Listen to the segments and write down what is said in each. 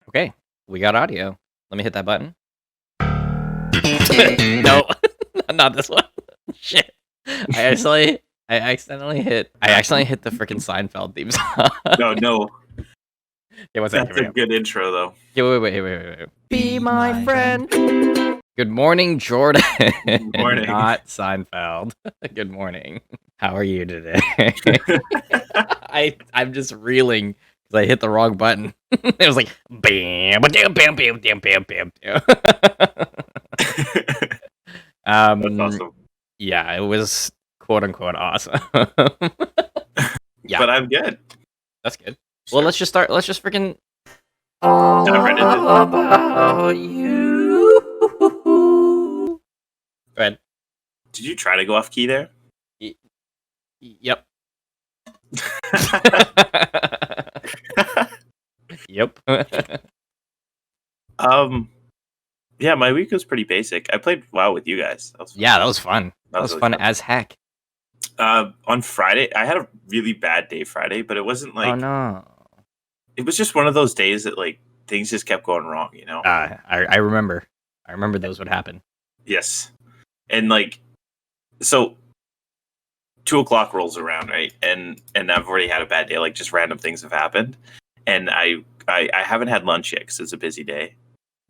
Okay, we got audio. Let me hit that button. No, not this one. Shit. I accidentally hit the freaking Seinfeld theme song. No. Yeah, what's that? That's a good intro, though. Yeah, wait. Be my friend. Good morning, Jordan. Good morning. Not Seinfeld. Good morning. How are you today? I'm just reeling because I hit the wrong button. It was like bam, bam, bam, bam, bam, bam, bam. That's awesome. Yeah, it was quote unquote awesome. Yeah, But I'm good. that's good. Sure. Well, let's just freaking Dive right into it. about you. Go ahead. Did you try to go off key there? Yep. Yep. Yeah, my week was pretty basic. I played WoW with you guys. That was fun. Yeah, that was fun. That was really fun as heck. On Friday, I had a really bad day Friday, but it wasn't like Oh no. it was just one of those days that like things just kept going wrong, you know? I remember. I remember those would happen. Yes. And like so 2:00 rolls around, right? And I've already had a bad day, like just random things have happened. And I haven't had lunch yet because it's a busy day.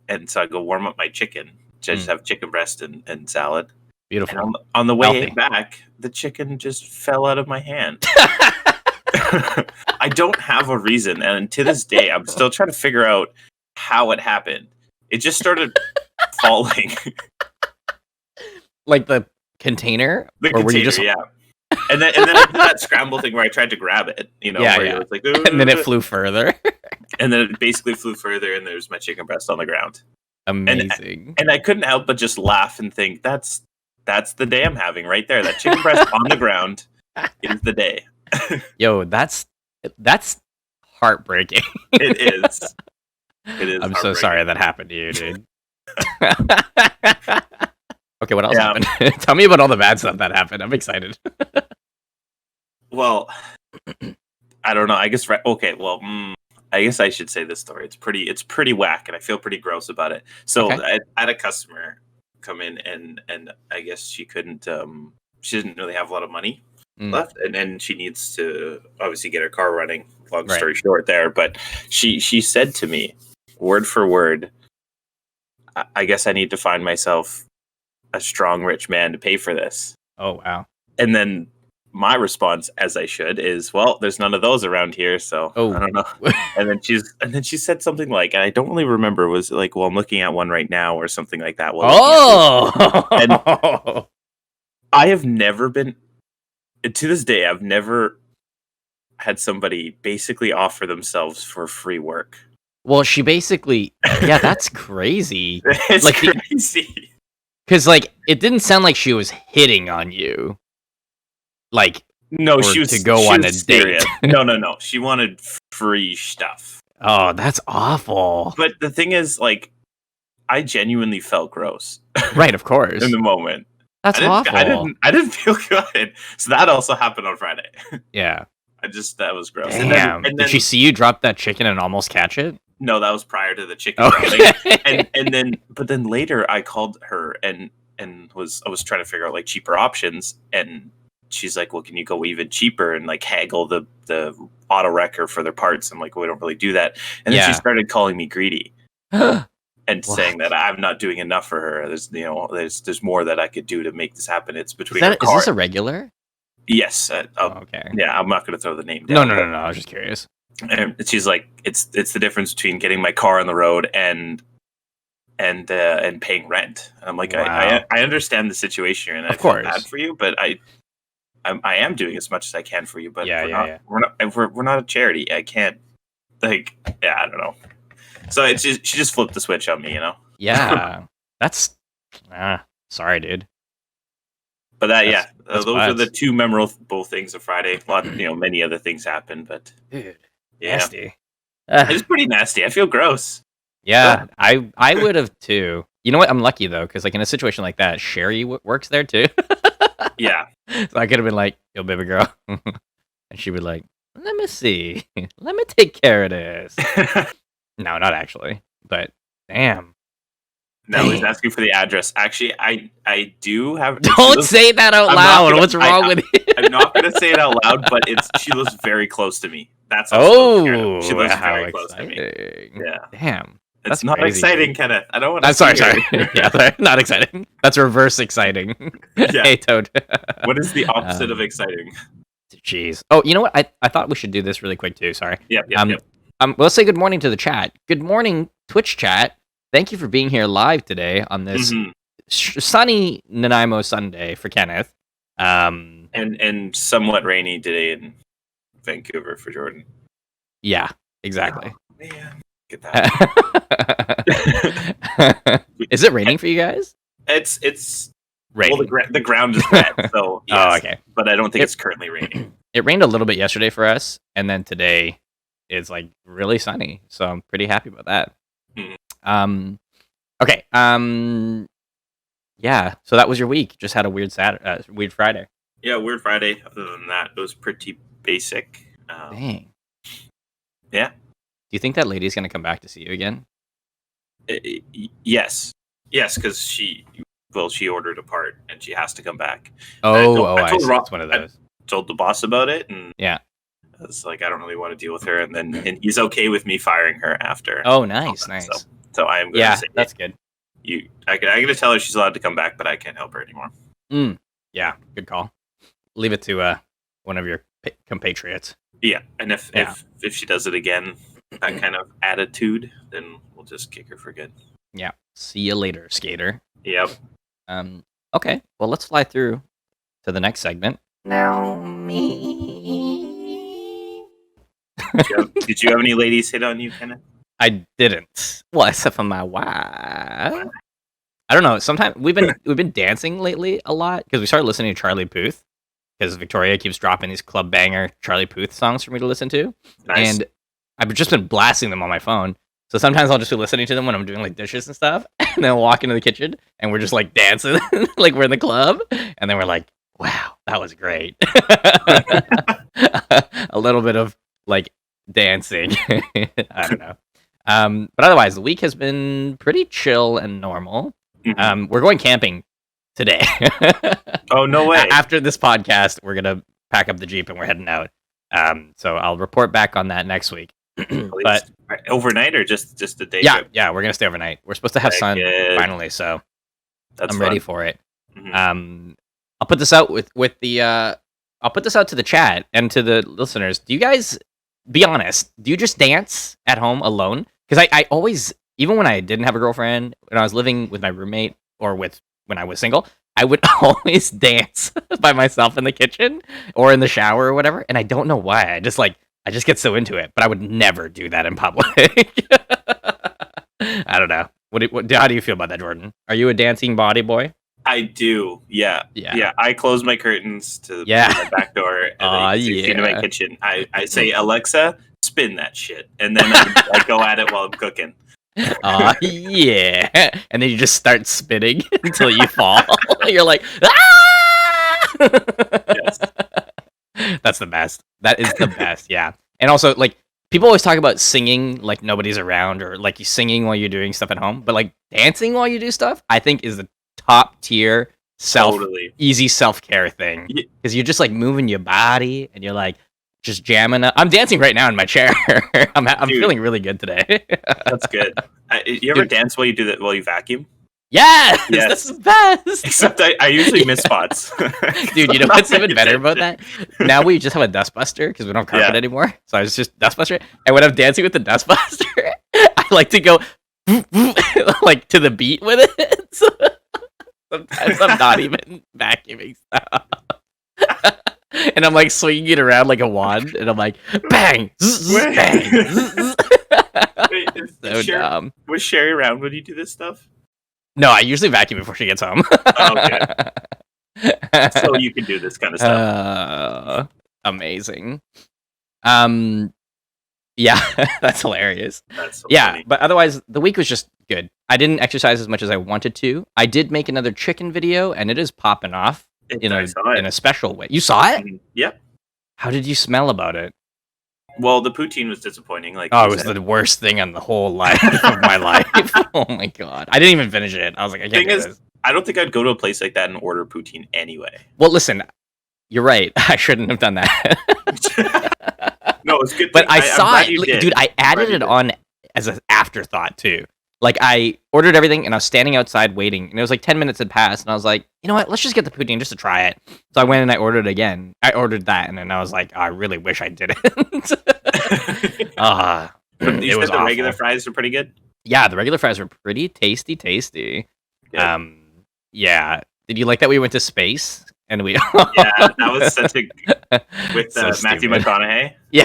And so I go warm up my chicken. So I just have chicken breast and salad. Beautiful. And on the way Healthy. back, the chicken just fell out of my hand. I don't have a reason, and to this day, I'm still trying to figure out how it happened. It just started falling. Like the container? The Or container, were you just yeah. And then I did that scramble thing where I tried to grab it, you know, Yeah, where yeah. it was like, and then it flew further? and then it basically flew further, and there's my chicken breast on the ground. Amazing. And I couldn't help but just laugh and think, that's the day I'm having right there. That chicken breast on the ground is the day. Yo, that's heartbreaking. It is. It is. I'm so sorry that happened to you, dude. Okay, what else Yeah. happened? Tell me about all the bad stuff that happened. I'm excited. Well, I don't know. I guess okay. Well, I guess I should say this story. It's pretty whack, and I feel pretty gross about it. So Okay. I had a customer come in, and I guess she couldn't. She didn't really have a lot of money left, and she needs to obviously get her car running. Long Right. story short, there, but she said to me, word for word, I guess I need to find myself a strong, rich man to pay for this. Oh wow. And then my response, as I should, is, well, there's none of those around here, so Oh. I don't know. And then she said something like, and I don't really remember, was it like, well, I'm looking at one right now or something like that. Oh. I have never been, to this day, I've never had somebody basically offer themselves for free work. Well, she basically, yeah, that's crazy. It's Like crazy. Because like it didn't sound like she was hitting on you. Like No, or she was to go she on was a date. serious. No. She wanted free stuff. Oh, that's awful. But the thing is, like, I genuinely felt gross Right, of course. in the moment. That's awful. I didn't feel good. So that also happened on Friday. Yeah. That was gross. Damn. And then, Did she see you drop that chicken and almost catch it? no, that was prior to the chicken Okay. dropping. But then later I called her and I was trying to figure out like cheaper options, and she's like, well, can you go even cheaper and like haggle the auto wrecker for their parts? I'm like, well, we don't really do that. And then she started calling me greedy. And saying that I'm not doing enough for her. There's more that I could do to make this happen. It's between her car. Is this a regular? Yes. Okay. Yeah, I'm not going to throw the name down. No. I was just curious. And she's like, it's the difference between getting my car on the road and paying rent. And I'm like, Wow. I understand the situation, and I Of course. feel bad for you, but I am doing as much as I can for you. But we're not a charity. I can't. Like, yeah, I don't know. So she just flipped the switch on me, you know. Yeah. That's sorry, dude. But That's those are the two memorable things of Friday. A lot, many other things happened, but Dude, yeah, nasty. it's pretty nasty. I feel gross. Yeah, I would have too. You know what? I'm lucky though, because like in a situation like that, Sherry works there too. Yeah. So I could have been like, "Yo, baby girl," and she would like, "Let me see, let me take care of this." No, not actually. But damn. No, he's Damn. asking for the address. Actually, I do have. Don't say that out loud. What's wrong with you? I'm not going to say it out loud, but she lives very close to me. That's also she lives very close to me. Yeah. Damn. It's not crazy. Exciting, Kenneth. I don't want to. I'm sorry. Yeah, sorry. Not exciting. That's reverse exciting. Yeah. Hey, Toad. What is the opposite of exciting? Jeez. Oh, you know what? I thought we should do this really quick too. Sorry. Yep. Let's say good morning to the chat. Good morning, Twitch chat. Thank you for being here live today on this sunny Nanaimo Sunday for Kenneth. And somewhat rainy today in Vancouver for Jordan. Yeah, exactly. Oh, man. Get that. Is it raining for you guys? It's raining. Well, the ground is wet, so yes, oh, okay. But I don't think it's currently raining. It rained a little bit yesterday for us, and then today is like really sunny, so I'm pretty happy about that. Okay. Yeah. So that was your week. Just had a weird weird Friday. Yeah, weird Friday. Other than that, it was pretty basic. Dang. Yeah. Do you think that lady's gonna come back to see you again? Yes, because she ordered a part and she has to come back. I see. It's one of those. I told the boss about it, and yeah, I was like, I don't really want to deal with her, and he's okay with me firing her after. Oh, nice. So I am going to say, that's good. I'm going to tell her she's allowed to come back, but I can't help her anymore. Yeah, good call. Leave it to one of your compatriots. Yeah, and if she does it again, that kind of attitude, then we'll just kick her for good. Yeah. See you later, skater. Yep. Okay. Well, let's fly through to the next segment. Now me. Did you have any ladies hit on you, Kenneth? I didn't. Well, except for my wife. I don't know. Sometimes we've been dancing lately a lot because we started listening to Charlie Puth because Victoria keeps dropping these club banger Charlie Puth songs for me to listen to, and I've just been blasting them on my phone. So sometimes I'll just be listening to them when I'm doing like dishes and stuff, and then I'll walk into the kitchen and we're just like dancing, like we're in the club, and then we're like, "Wow, that was great." A little bit of like dancing. I don't know. But otherwise, the week has been pretty chill and normal. We're going camping today. Oh, no way. After this podcast, we're going to pack up the Jeep and we're heading out. So I'll report back on that next week. But overnight or just a day trip? Yeah, we're going to stay overnight. We're supposed to have sun finally, so I'm ready for it. I'll put this out I'll put this out to the chat and to the listeners. Do you guys, be honest, do you just dance at home alone? Because I always, even when I didn't have a girlfriend, when I was living with my roommate or when I was single, I would always dance by myself in the kitchen or in the shower or whatever. And I don't know why. I just get so into it, but I would never do that in public. I don't know. How do you feel about that, Jordan? Are you a dancing body boy? I do. Yeah. I close my curtains to my back door and into my kitchen. I say, Alexa, spin that shit, and then I go at it while I'm cooking. Yeah, and then you just start spinning until you fall. You're like, ah! Yes. That's the best. That is the best. Yeah, and also like people always talk about singing like nobody's around, or like you singing while you're doing stuff at home, but like dancing while you do stuff, I think is the top tier easy self-care thing, because you're just like moving your body and you're like just jamming up. I'm dancing right now in my chair. I'm feeling really good today. That's good. You ever dance while you vacuum? Yes, that's the best. Except I usually miss spots. Dude, you know what's even better about that? Now we just have a dustbuster because we don't have carpet anymore. So I was just dustbuster, and when I'm dancing with the dustbuster, I like to go like to the beat with it. So sometimes I'm not even vacuuming stuff. And I'm like swinging it around like a wand, and I'm like, bang, bang. Wait, so dumb. Was Sherry around when you do this stuff? No, I usually vacuum before she gets home. Okay. So you can do this kind of stuff. Amazing. Yeah, that's hilarious. That's so funny. But otherwise, the week was just good. I didn't exercise as much as I wanted to. I did make another chicken video, and it is popping off in a special way. You saw it? Yep. How did you smell about it? Well, the poutine was disappointing. Like, oh, it was the worst thing in the whole life of my life. Oh my god, I didn't even finish it. I was like, I can't do this. I don't think I'd go to a place like that and order poutine anyway. Well, listen, you're right. I shouldn't have done that. No, it's good. But I saw it, dude. I added it on as an afterthought too. Like, I ordered everything and I was standing outside waiting, and it was like 10 minutes had passed, and I was like, you know what? Let's just get the poutine just to try it. So I went and I ordered it again. I ordered that, and then I was like, oh, I really wish I didn't. You It said was the regular awful. fries are pretty good? Yeah, the regular fries were pretty tasty. Good. Yeah. Did you like that we went to space? And we Yeah, that was such a with So Matthew stupid. McConaughey. Yeah.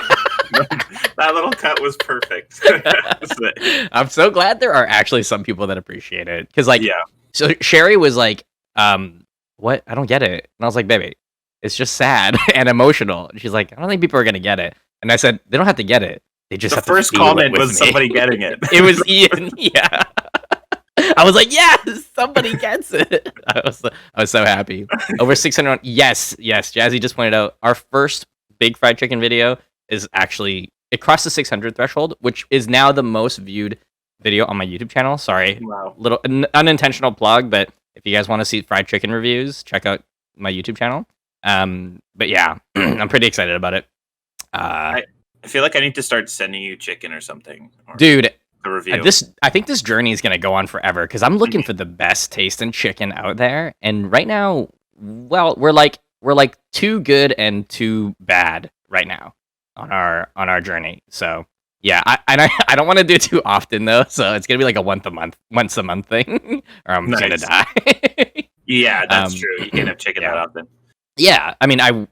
That little cut was perfect. I'm so glad there are actually some people that appreciate it. Because, like, Yeah. so Sherry was like, what? I don't get it. And I was like, baby, it's just sad and emotional. And she's like, I don't think people are going to get it. And I said, they don't have to get it. They just The have first to feel comment it with was me. somebody getting it. It was Ian. Yeah. I was like, yes, somebody gets it. I was so happy. Over 600. Yes. Jazzy just pointed out our first big fried chicken video is actually, it crossed the 600 threshold, which is now the most viewed video on my YouTube channel. Sorry, Wow. little unintentional plug, but if you guys want to see fried chicken reviews, check out my YouTube channel. But yeah, I'm pretty excited about it. I feel like I need to start sending you chicken or something. Dude, the review. I think this journey is gonna go on forever because I'm looking for the best tasting chicken out there, and right now, well, we're like too good and too bad right now on our journey. So yeah, I don't want to do it too often though, so it's gonna be like a once a month thing, or I'm gonna die. Yeah, that's true. You can't have chicken that often. Yeah, I mean, I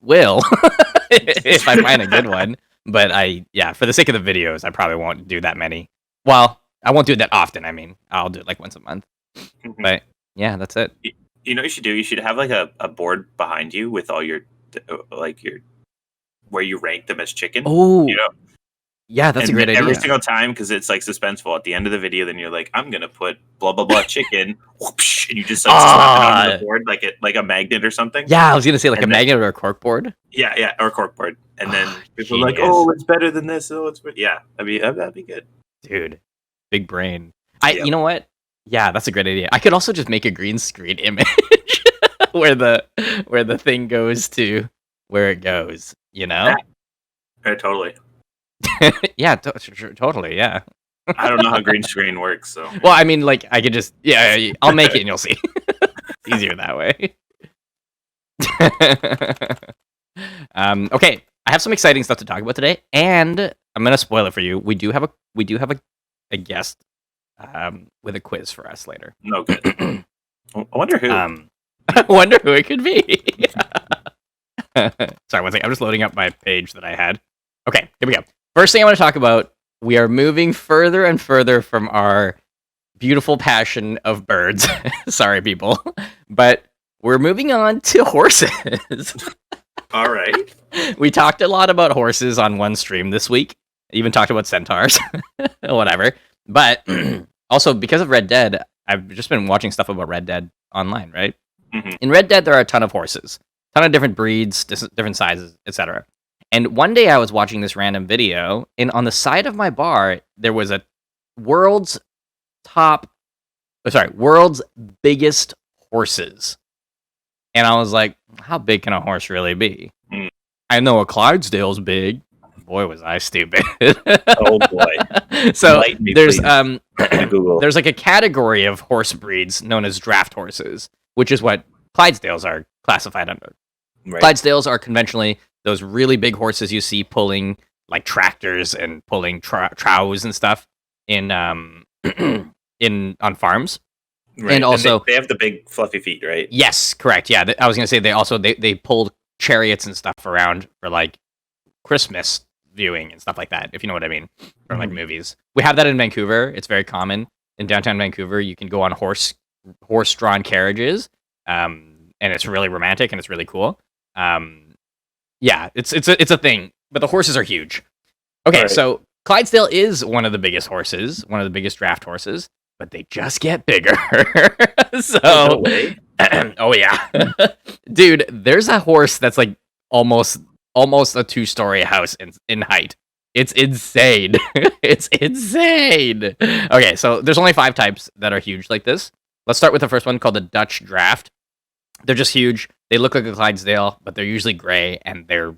will if I find a good one. But for the sake of the videos, I probably won't do that many. Well, I won't do it that often. I mean, I'll do it like once a month. But yeah, that's it. You know what you should do? You should have like a board behind you with all your where you rank them as chicken. Oh, you know? Yeah, that's a great idea. Every single time, because it's like suspenseful. At the end of the video, then you're like, I'm gonna put blah blah blah chicken, whoosh, and you just like slap it onto the board like a magnet or something. Yeah, I was gonna say like a magnet or a cork board. Yeah, or a cork board. And then people are like, oh, it's better than this. Oh, it's yeah, that'd be good, dude. Big brain. You know what? Yeah, that's a great idea. I could also just make a green screen image where the thing goes to where it goes. You know? Yeah, totally. Yeah, totally. Yeah. I don't know how green screen works, so. Well, I mean, like, I could just I'll make it and you'll see. It's easier that way. Okay, I have some exciting stuff to talk about today, and I'm gonna spoil it for you. We do have a guest with a quiz for us later. No good. I wonder who. I wonder who it could be. Sorry, one second. I'm just loading up my page that I had. Okay, here we go. First thing I want to talk about, we are moving further and further from our beautiful passion of birds. Sorry, people. But we're moving on to horses. All right. We talked a lot about horses on one stream this week. Even talked about centaurs. Whatever. But also, because of Red Dead, I've just been watching stuff about Red Dead online, right? Mm-hmm. In Red Dead, there are a ton of horses. A ton of different breeds, different sizes, etc. And one day I was watching this random video, and on the side of my bar, there was a world's biggest horses. And I was like, how big can a horse really be? Mm. I know a Clydesdale's big. Boy, was I stupid. Oh boy. So there's Google. There's like a category of horse breeds known as draft horses, which is what Clydesdales are classified under. Right. Clydesdales are conventionally those really big horses you see pulling like tractors and pulling troughs and stuff in on farms. Right. And also they have the big fluffy feet, right? Yes, correct. Yeah, I was gonna say they pulled chariots and stuff around for like Christmas viewing and stuff like that, if you know what I mean, from like movies. We have that in Vancouver. It's very common in downtown Vancouver. You can go on horse-drawn carriages, and it's really romantic and it's really cool. Yeah, it's a thing, but the horses are huge. Okay, right. So Clydesdale is one of the biggest horses, one of the biggest draft horses, but they just get bigger. So, no way. Oh yeah, dude, there's a horse that's like almost almost a 2-story house in height. It's insane. It's insane. Okay, so there's only 5 types that are huge like this. Let's start with the first one called the Dutch Draft. They're just huge. They look like a Clydesdale, but they're usually gray and they're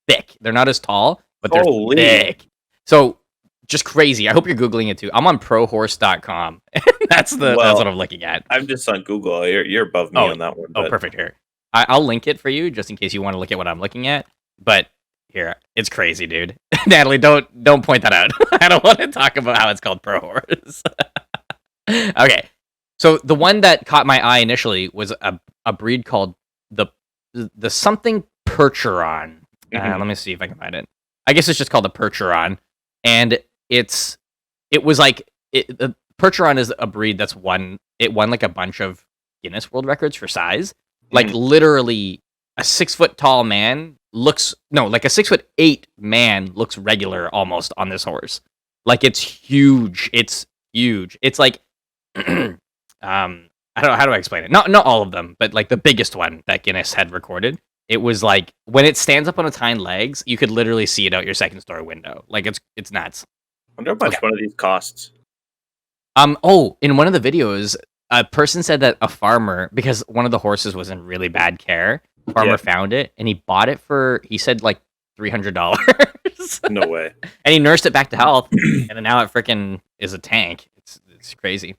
thick. They're not as tall, but they're thick. So just crazy. I hope you're Googling it too. I'm on prohorse.com. That's what I'm looking at. I'm just on Google. You're above me on that one. But... Oh, perfect. Here. I'll link it for you just in case you want to look at what I'm looking at. But here, it's crazy, dude. Natalie, don't point that out. I don't want to talk about how it's called Pro Horse. Okay. So the one that caught my eye initially was a breed called the something Percheron. Let me see if I can find it. I guess it's just called the Percheron. And the Percheron is a breed that's won like a bunch of Guinness World Records for size. Like literally a 6 foot tall man like a 6'8" man looks regular almost on this horse. Like it's huge. It's huge. It's like, how do I explain it? Not all of them, but like the biggest one that Guinness had recorded. It was like when it stands up on its hind legs, you could literally see it out your second story window. Like it's nuts. I wonder how much one of these costs. In one of the videos, a person said that a farmer, because one of the horses was in really bad care, found it and he bought it for, he said like $300. No way. And he nursed it back to health, and then now it freaking is a tank. It's crazy.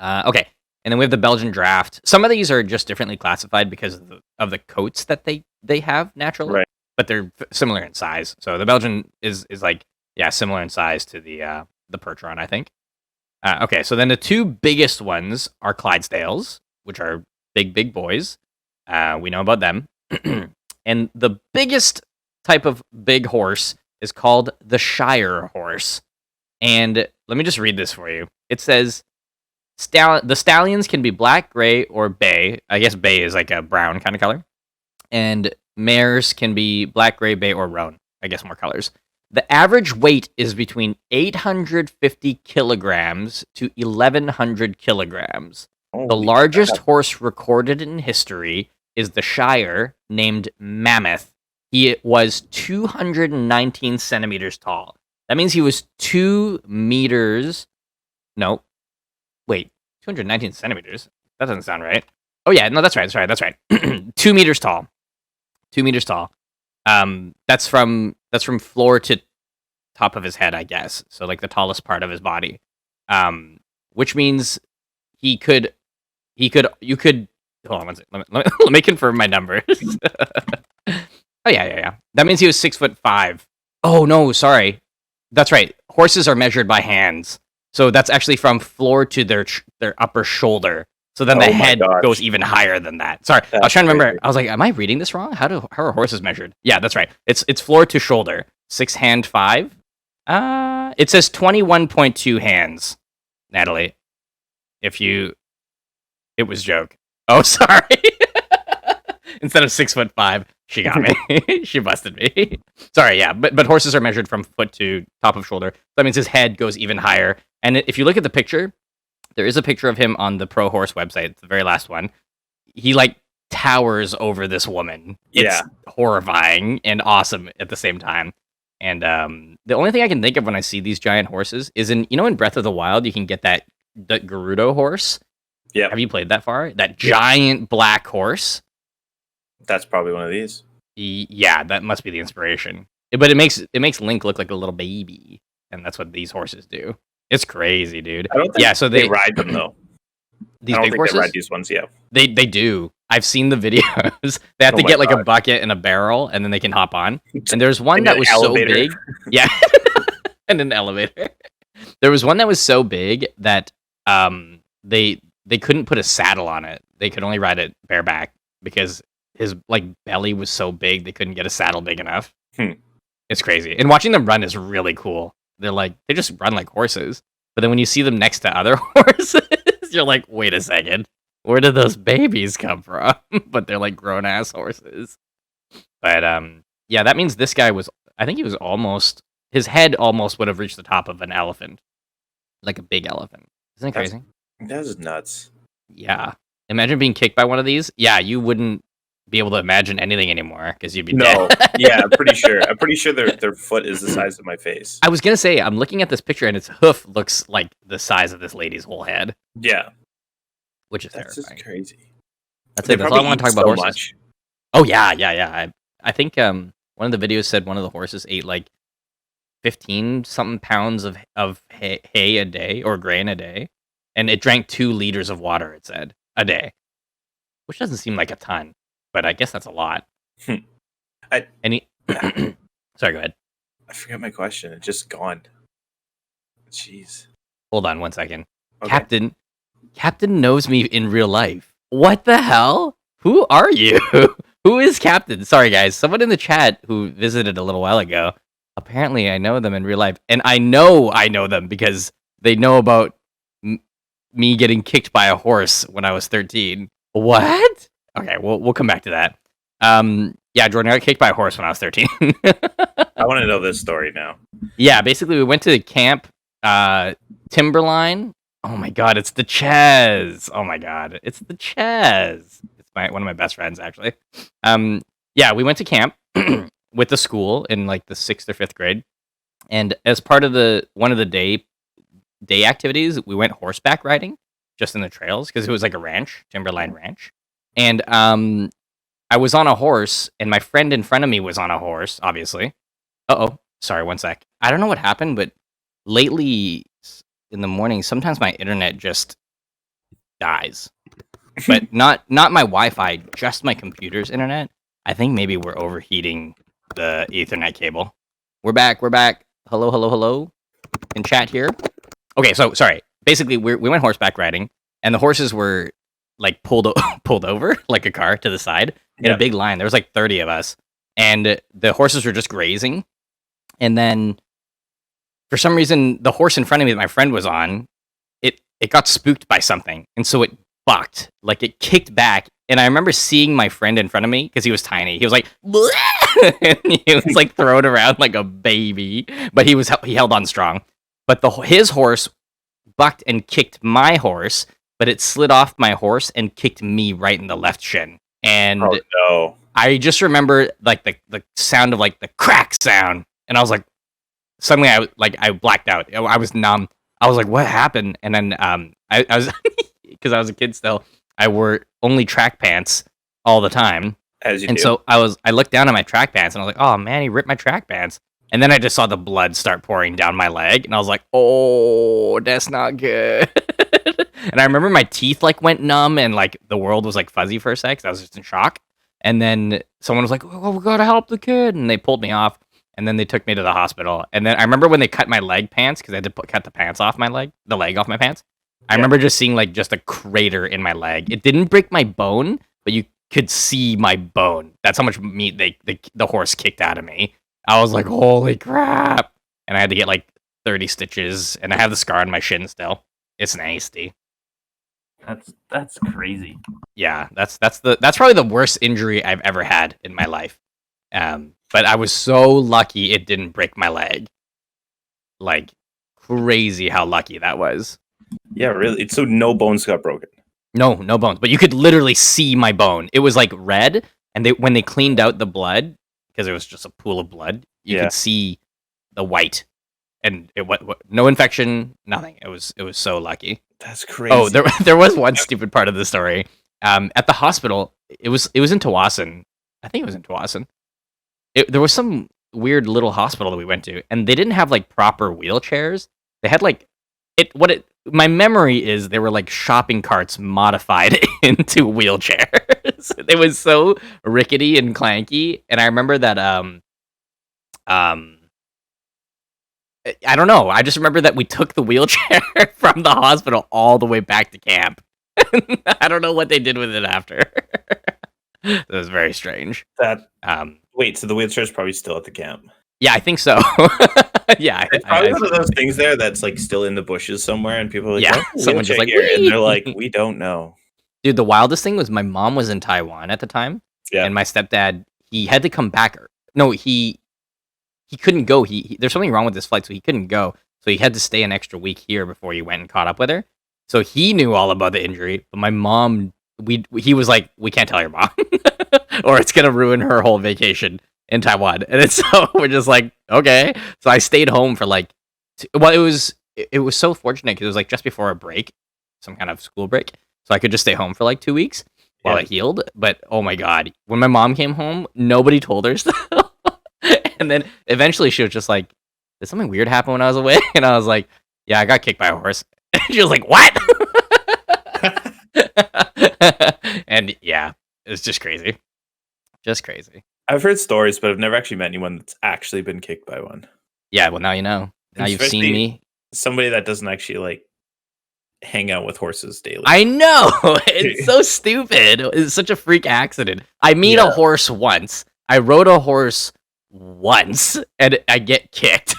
Okay, and then we have the Belgian Draft. Some of these are just differently classified because of the coats that they have naturally, right? But they're similar in size. So the Belgian is like similar in size to the Percheron, I think. Okay, so then the 2 biggest ones are Clydesdales, which are big boys. We know about them. And the biggest type of big horse is called the Shire horse. And let me just read this for you. It says, the stallions can be black, gray, or bay. I guess bay is like a brown kind of color. And mares can be black, gray, bay, or roan. I guess more colors. The average weight is between 850 kilograms to 1,100 kilograms. The largest horse recorded in history is the Shire, named Mammoth. He was 219 centimeters tall. That means he was 2 meters... No. Wait, 219 centimeters? That doesn't sound right. Oh yeah, no, that's right. 2 meters tall. 2 meters tall. That's from floor to top of his head, I guess. So like the tallest part of his body. Which means you could hold on one second. Let me confirm my numbers. Oh yeah. That means he was 6'5". Oh no, sorry. That's right. Horses are measured by hands. So that's actually from floor to their upper shoulder. So then the head goes even higher than that. Sorry, I was trying to remember. I was like, am I reading this wrong? How are horses measured? Yeah, that's right. It's floor to shoulder. 6 hand 5. It says 21.2 hands, Natalie. It was joke. Oh, sorry. Instead of 6'5", she got me. She busted me. Sorry, yeah. But horses are measured from foot to top of shoulder. That means his head goes even higher. And if you look at the picture, there is a picture of him on the Pro Horse website. It's the very last one. He like towers over this woman. It's horrifying and awesome at the same time. And the only thing I can think of when I see these giant horses is in Breath of the Wild, you can get that Gerudo horse. Yeah. Have you played that far? That giant black horse. That's probably one of these. Yeah, that must be the inspiration. But it makes Link look like a little baby, and that's what these horses do. It's crazy, dude. I don't think so they ride them though. These big horses? They ride these ones, yeah. They do. I've seen the videos. They have to get like a bucket and a barrel, and then they can hop on. And there's one that was so big. Yeah. And an elevator. There was one that was so big that they couldn't put a saddle on it. They could only ride it bareback because his like belly was so big they couldn't get a saddle big enough. It's crazy. And watching them run is really cool. They just run like horses. But then when you see them next to other horses, you're like, wait a second. Where did those babies come from? But they're like grown-ass horses. But yeah, that means this guy I think he was his head almost would have reached the top of an elephant. Like a big elephant. Isn't it crazy? That is nuts. Yeah. Imagine being kicked by one of these. Yeah, you wouldn't be able to imagine anything anymore because you'd be No, dead. yeah, I'm pretty sure. I'm pretty sure their foot is the size of my face. I was gonna say, I'm looking at this picture and its hoof looks like the size of this lady's whole head. Yeah, which is that's terrifying. just crazy. That's it. That's all I want to talk about horses. Much. Oh yeah. I think one of the videos said one of the horses ate like 15 something pounds of hay a day or grain a day, and it drank 2 liters of water. It said a day, which doesn't seem like a ton, but I guess that's a lot. Sorry, go ahead. I forgot my question. It's just gone. Jeez. Hold on 1 second. Okay. Captain knows me in real life. What the hell? Who are you? Who is Captain? Sorry, guys. Someone in the chat who visited a little while ago. Apparently, I know them in real life. And I know them because they know about me getting kicked by a horse when I was 13. What? Okay, we'll come back to that. Yeah, Jordan, I got kicked by a horse when I was 13. I want to know this story now. Yeah, basically, we went to camp Timberline. Oh my god, it's the Chaz. Oh my god, it's the Chaz. It's one of my best friends, actually. Yeah, we went to camp with the school in like the 6th or 5th grade, and as part of one of the day activities, we went horseback riding just in the trails because it was like a ranch, Timberline Ranch, and I was on a horse, and my friend in front of me was on a horse, obviously. Sorry, 1 sec. I don't know what happened, but lately in the morning, sometimes my internet just dies. But not my Wi-Fi, just my computer's internet. I think maybe we're overheating the Ethernet cable. We're back. Hello. In chat here. Okay, so sorry. Basically, we went horseback riding, and the horses were like pulled over like a car to the side in a big line. There was like 30 of us, and the horses were just grazing. And then, for some reason, the horse in front of me that my friend was on, it got spooked by something, and so it bucked, like it kicked back. And I remember seeing my friend in front of me because he was tiny. He was like, and he was like thrown around like a baby, but he held on strong. But his horse bucked and kicked my horse, but it slid off my horse and kicked me right in the left shin. And no. I just remember like the sound of like the crack sound, and I was like, suddenly I blacked out. I was numb. I was like, what happened? And then I was because I was a kid still. I wore only track pants all the time. As you do. So I looked down at my track pants and I was like, oh man, he ripped my track pants. And then I just saw the blood start pouring down my leg, and I was like, oh, that's not good. And I remember my teeth like went numb, and like the world was like fuzzy for a sec, 'cause I was just in shock. And then someone was like, oh, we gotta help the kid, and they pulled me off, and then they took me to the hospital. And then I remember when they cut my leg pants, because I had to cut the pants off my leg, the leg off my pants. I remember just seeing like just a crater in my leg. It didn't break my bone, but you could see my bone. That's how much meat the horse kicked out of me. I was like, holy crap. And I had to get like 30 stitches, and I have the scar on my shin still. It's nasty. That's crazy. Yeah, that's probably the worst injury I've ever had in my life. But I was so lucky it didn't break my leg. Like crazy how lucky that was. Yeah, really. So no bones got broken. No bones. But you could literally see my bone. It was like red, and when they cleaned out the blood, because it was just a pool of blood, you could see the white, and no infection, nothing. It was so lucky. That's crazy. Oh, there was one stupid part of the story. At the hospital, it was in Tawasin. I think it was in Tawasin. There was some weird little hospital that we went to, and they didn't have like proper wheelchairs. They had like my memory is they were like shopping carts modified into wheelchairs. It was so rickety and clanky, and I remember that I don't know. I just remember that we took the wheelchair from the hospital all the way back to camp. I don't know what they did with it after. It was very strange. Wait, so the wheelchair is probably still at the camp? Yeah, I think so. Yeah, it's probably one of those things there that's like still in the bushes somewhere, and people are like, yeah, someone just like, here? And they're like, we don't know. Dude, the wildest thing was my mom was in Taiwan at the time, and my stepdad, he had to come back. No, he couldn't go. There's something wrong with this flight, so he couldn't go. So he had to stay an extra week here before he went and caught up with her. So he knew all about the injury, but my mom he was like, we can't tell your mom, or it's gonna ruin her whole vacation in Taiwan. And so we're just like, okay. So I stayed home for like, it was so fortunate because it was like just before a break, some kind of school break, so I could just stay home for like 2 weeks while it healed. But oh my god, when my mom came home, nobody told her stuff. And then eventually she was just like, did something weird happen when I was away? And I was like, yeah, I got kicked by a horse. And she was like, what? And yeah, it was just crazy. Just crazy. I've heard stories, but I've never actually met anyone that's actually been kicked by one. Yeah, well, now you know. Now you've seen me. Somebody that doesn't actually like hang out with horses daily. I know. It's so stupid. It's such a freak accident. I meet a horse once. I rode a horse once, and I get kicked.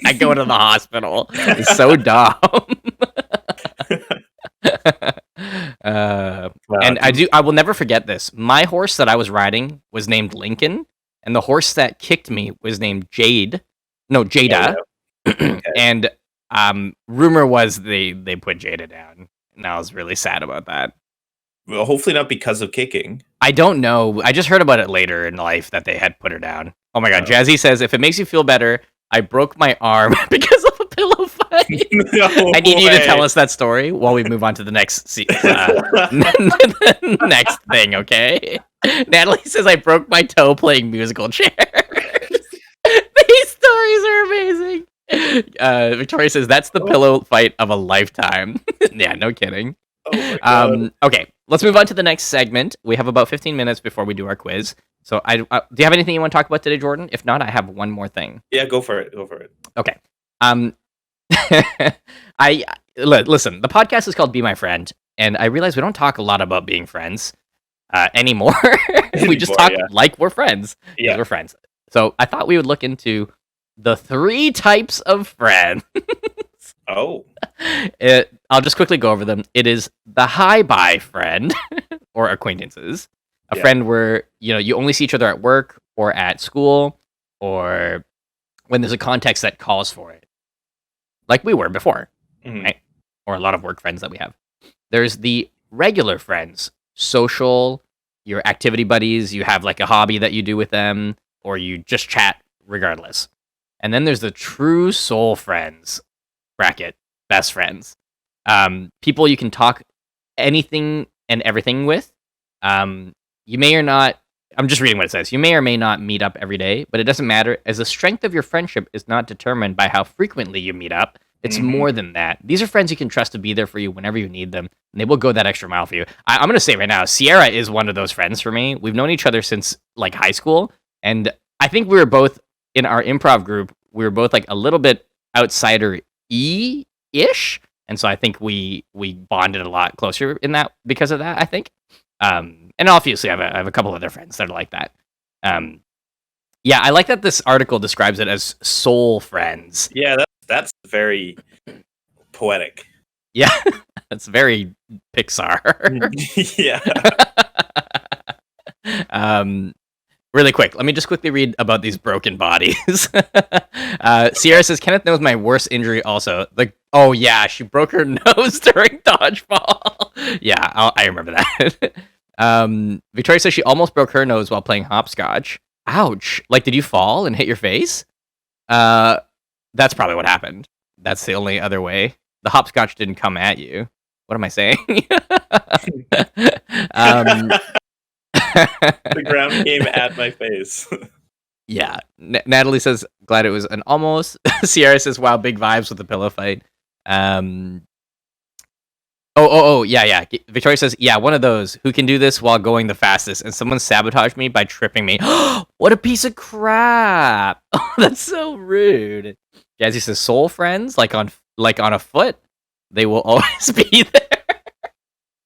I go to the hospital. It's so dumb. And I will never forget this. My horse that I was riding was named Lincoln, and the horse that kicked me was named Jada. Okay. And rumor was they put Jada down, and I was really sad about that. Well, hopefully not because of kicking. I don't know. I just heard about it later in life that they had put her down. Oh my god, Jazzy says, if it makes you feel better, I broke my arm because of a pillow fight. I need you to tell us that story while we move on to the next next thing, okay? Natalie says, I broke my toe playing musical chairs. These stories are amazing. Victoria says, that's the pillow fight of a lifetime. Yeah, no kidding. Okay, let's move on to the next segment. We have about 15 minutes before we do our quiz. So, do you have anything you want to talk about today, Jordan? If not, I have one more thing. Yeah, go for it. Okay. Listen. The podcast is called Be My Friend, and I realize we don't talk a lot about being friends anymore. We just talk like we're friends. Yeah, we're friends. So I thought we would look into the 3 types of friends. Oh. I'll just quickly go over them. It is the hi-bye friend, or acquaintances. A friend where, you only see each other at work or at school, or when there's a context that calls for it. Like we were before, right? Or a lot of work friends that we have. There's the regular friends, social, your activity buddies, you have like a hobby that you do with them, or you just chat regardless. And then there's the true soul friends, bracket, best friends. People you can talk anything and everything with. You may or not, I'm just reading what it says. You may or may not meet up every day, but it doesn't matter, as the strength of your friendship is not determined by how frequently you meet up. It's more than that. These are friends you can trust to be there for you whenever you need them, and they will go that extra mile for you. I'm going to say right now, Sierra is one of those friends for me. We've known each other since like high school, and I think we were both, in our improv group, we were both like a little bit outsider-y-ish, and so I think we bonded a lot closer in that because of that, I think. And obviously I have a couple other friends that are like that. Yeah, I like that this article describes it as soul friends. Yeah, that's very poetic. Yeah, that's very Pixar. Yeah. Really quick, let me just quickly read about these broken bodies. Sierra says, Kenneth knows my worst injury also. Like, oh yeah, she broke her nose during dodgeball. Yeah, I remember that. Victoria says she almost broke her nose while playing hopscotch. Ouch. Like, did you fall and hit your face? That's probably what happened. That's the only other way. The hopscotch didn't come at you. What am I saying? The ground came at my face. Yeah. Natalie says, glad it was an almost. Sierra says, wow, big vibes with the pillow fight. Yeah. Victoria says, yeah, one of those who can do this while going the fastest, and someone sabotaged me by tripping me. What a piece of crap. Oh, that's so rude. Jazzy says, soul friends, like on a foot, they will always be there.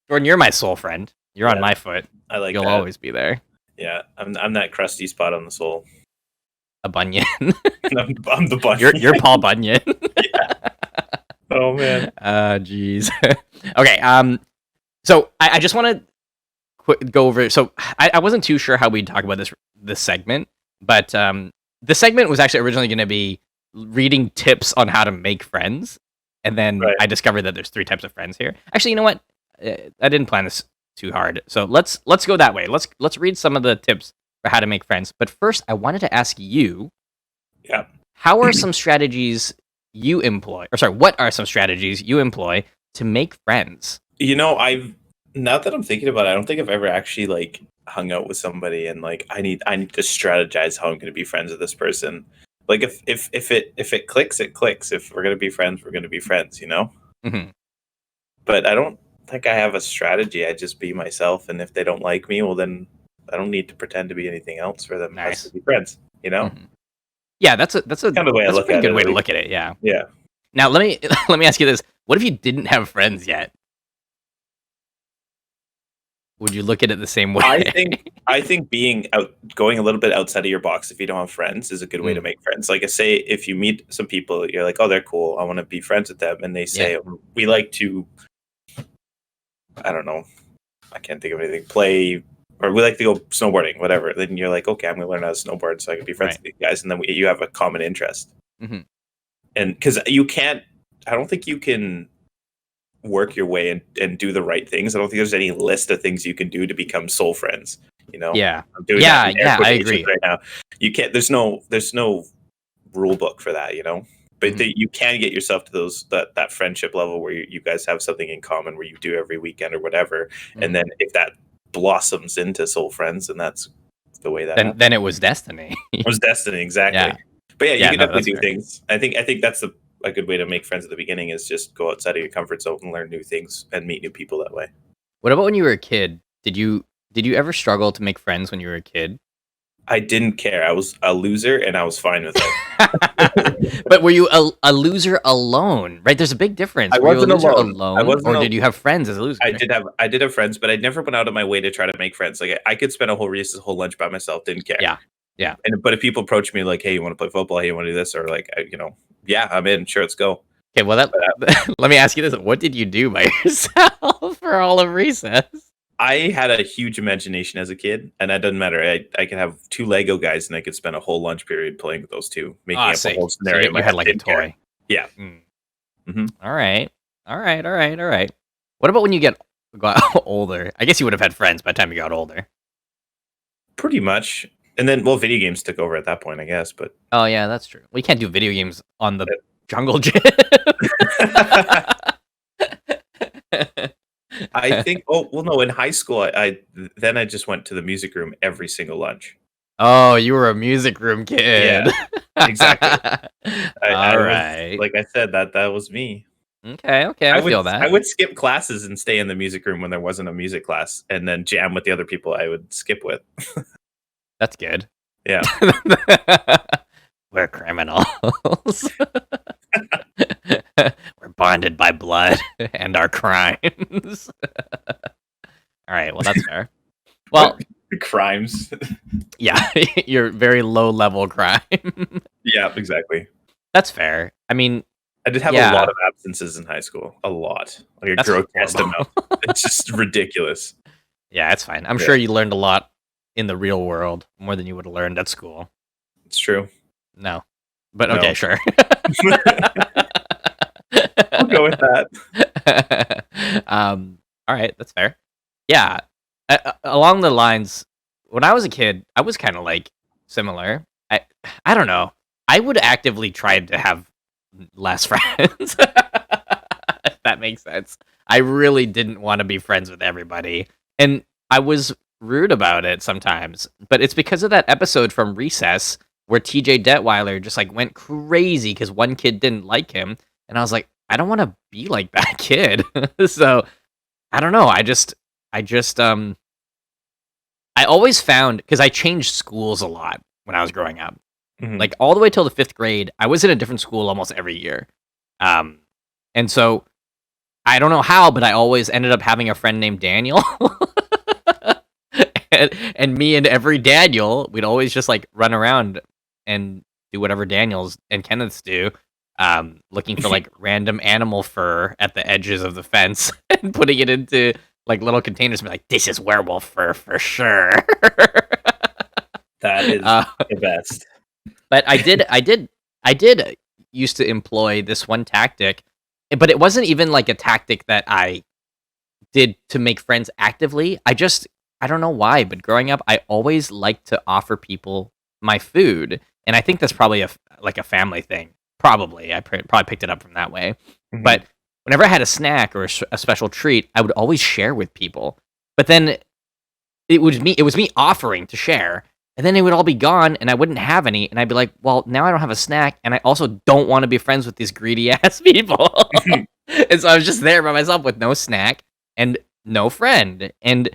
Jordan, you're my soul friend. You're on my foot. I like You'll that. always be there. Yeah, I'm that crusty spot on the sole. A bunion. I'm the bunion. You're Paul Bunyan. Yeah. Oh man. Jeez. Okay. So I just want to go over. So I wasn't too sure how we'd talk about this segment, but the segment was actually originally going to be reading tips on how to make friends, and then I discovered that there's 3 types of friends here. Actually, you know what? I didn't plan this too hard. So let's go that way. Let's read some of the tips for how to make friends. But first, I wanted to ask you, Yeah. how are some strategies you employ? Or sorry, what are some strategies you employ to make friends? Now that I'm thinking about it, I don't think I've ever actually like hung out with somebody and like I need to strategize how I'm going to be friends with this person. Like if it clicks, it clicks. If we're going to be friends, we're going to be friends, Mm-hmm. But I don't think I have a strategy. I just be myself, and if they don't like me, well then I don't need to pretend to be anything else for them. Nice. To be friends, Mm-hmm. Yeah, that's a kind of the way I look pretty at good it, way to look at it. Yeah. Yeah. Now let me ask you this: what if you didn't have friends yet? Would you look at it the same way? I think going a little bit outside of your box if you don't have friends is a good way to make friends. Like, say if you meet some people, you're like, oh, they're cool, I want to be friends with them, and they say we like to, I don't know, I can't think of anything, play, or we like to go snowboarding, whatever. Then you're like, okay, I'm gonna learn how to snowboard so I can be friends with these guys, and then you have a common interest. Mm-hmm. And because I don't think you can work your way and do the right things. I don't think there's any list of things you can do to become soul friends. Yeah. I'm doing I agree. right now. You can't. There's no rule book for that. But you can get yourself to that friendship level where you guys have something in common where you do every weekend or whatever. Mm-hmm. And then if that blossoms into soul friends, and that's the way that then it was destiny. It was destiny, exactly. Yeah. But yeah, you can definitely do things. I think that's a good way to make friends at the beginning is just go outside of your comfort zone and learn new things and meet new people that way. What about when you were a kid? Did you ever struggle to make friends when you were a kid? I didn't care. I was a loser and I was fine with it. But were you a loser alone? Right? There's a big difference. I wasn't alone. Or did you have friends as a loser? I did have friends, but I never went out of my way to try to make friends. Like I could spend a whole lunch by myself, didn't care. Yeah. But if people approach me like, hey, you want to play football? Hey, you want to do this? Or like, yeah, I'm in. Sure, let's go. Okay, well, let me ask you this. What did you do by yourself for all of recess? I had a huge imagination as a kid, and that doesn't matter. I could have 2 Lego guys, and I could spend a whole lunch period playing with those 2, making up a whole scenario. So you had like a toy. Care. Yeah. Mm-hmm. All right. What about when you got older? I guess you would have had friends by the time you got older. Pretty much. And then, video games took over at that point, I guess. But oh yeah, that's true. We can't do video games on the jungle gym. I think. Oh well, no. In high school, I just went to the music room every single lunch. Oh, you were a music room kid. Yeah, exactly. All right. Like I said, that was me. Okay. I feel that. I would skip classes and stay in the music room when there wasn't a music class, and then jam with the other people I would skip with. That's good. Yeah. We're criminals. We're bonded by blood and our crimes. All right, well, that's fair. Well, the crimes. Yeah, your very low-level crime. Yeah, exactly. That's fair. I mean, I did have a lot of absences in high school. A lot. Like a grotesque amount. It's just ridiculous. Yeah, it's fine. I'm sure you learned a lot in the real world, more than you would have learned at school. It's true. No. But okay, sure. I'll go with that. All right, that's fair. Yeah. Along the lines, when I was a kid, I was kind of like similar. I don't know. I would actively try to have less friends. If that makes sense. I really didn't want to be friends with everybody. And I was rude about it sometimes. But it's because of that episode from Recess where TJ Detweiler just like went crazy because one kid didn't like him. And I was like, I don't want to be like that kid. So I don't know. I always found, because I changed schools a lot when I was growing up. Mm-hmm. Like all the way till the 5th grade, I was in a different school almost every year. And so I don't know how, but I always ended up having a friend named Daniel. and me and every Daniel, we'd always just like run around and do whatever Daniels and Kenneths do, looking for like random animal fur at the edges of the fence and putting it into like little containers and be like, this is werewolf fur for sure. That is the best. But I did used to employ this one tactic, but it wasn't even like a tactic that I did to make friends actively. I don't know why, but growing up, I always liked to offer people my food, and I think that's probably like a family thing. Probably, I probably picked it up from that way. Mhm. But whenever I had a snack or a special treat, I would always share with people. But then it was me offering to share, and then it would all be gone, and I wouldn't have any, and I'd be like, well, now I don't have a snack, and I also don't want to be friends with these greedy ass people. And so I was just there by myself with no snack and no friend. And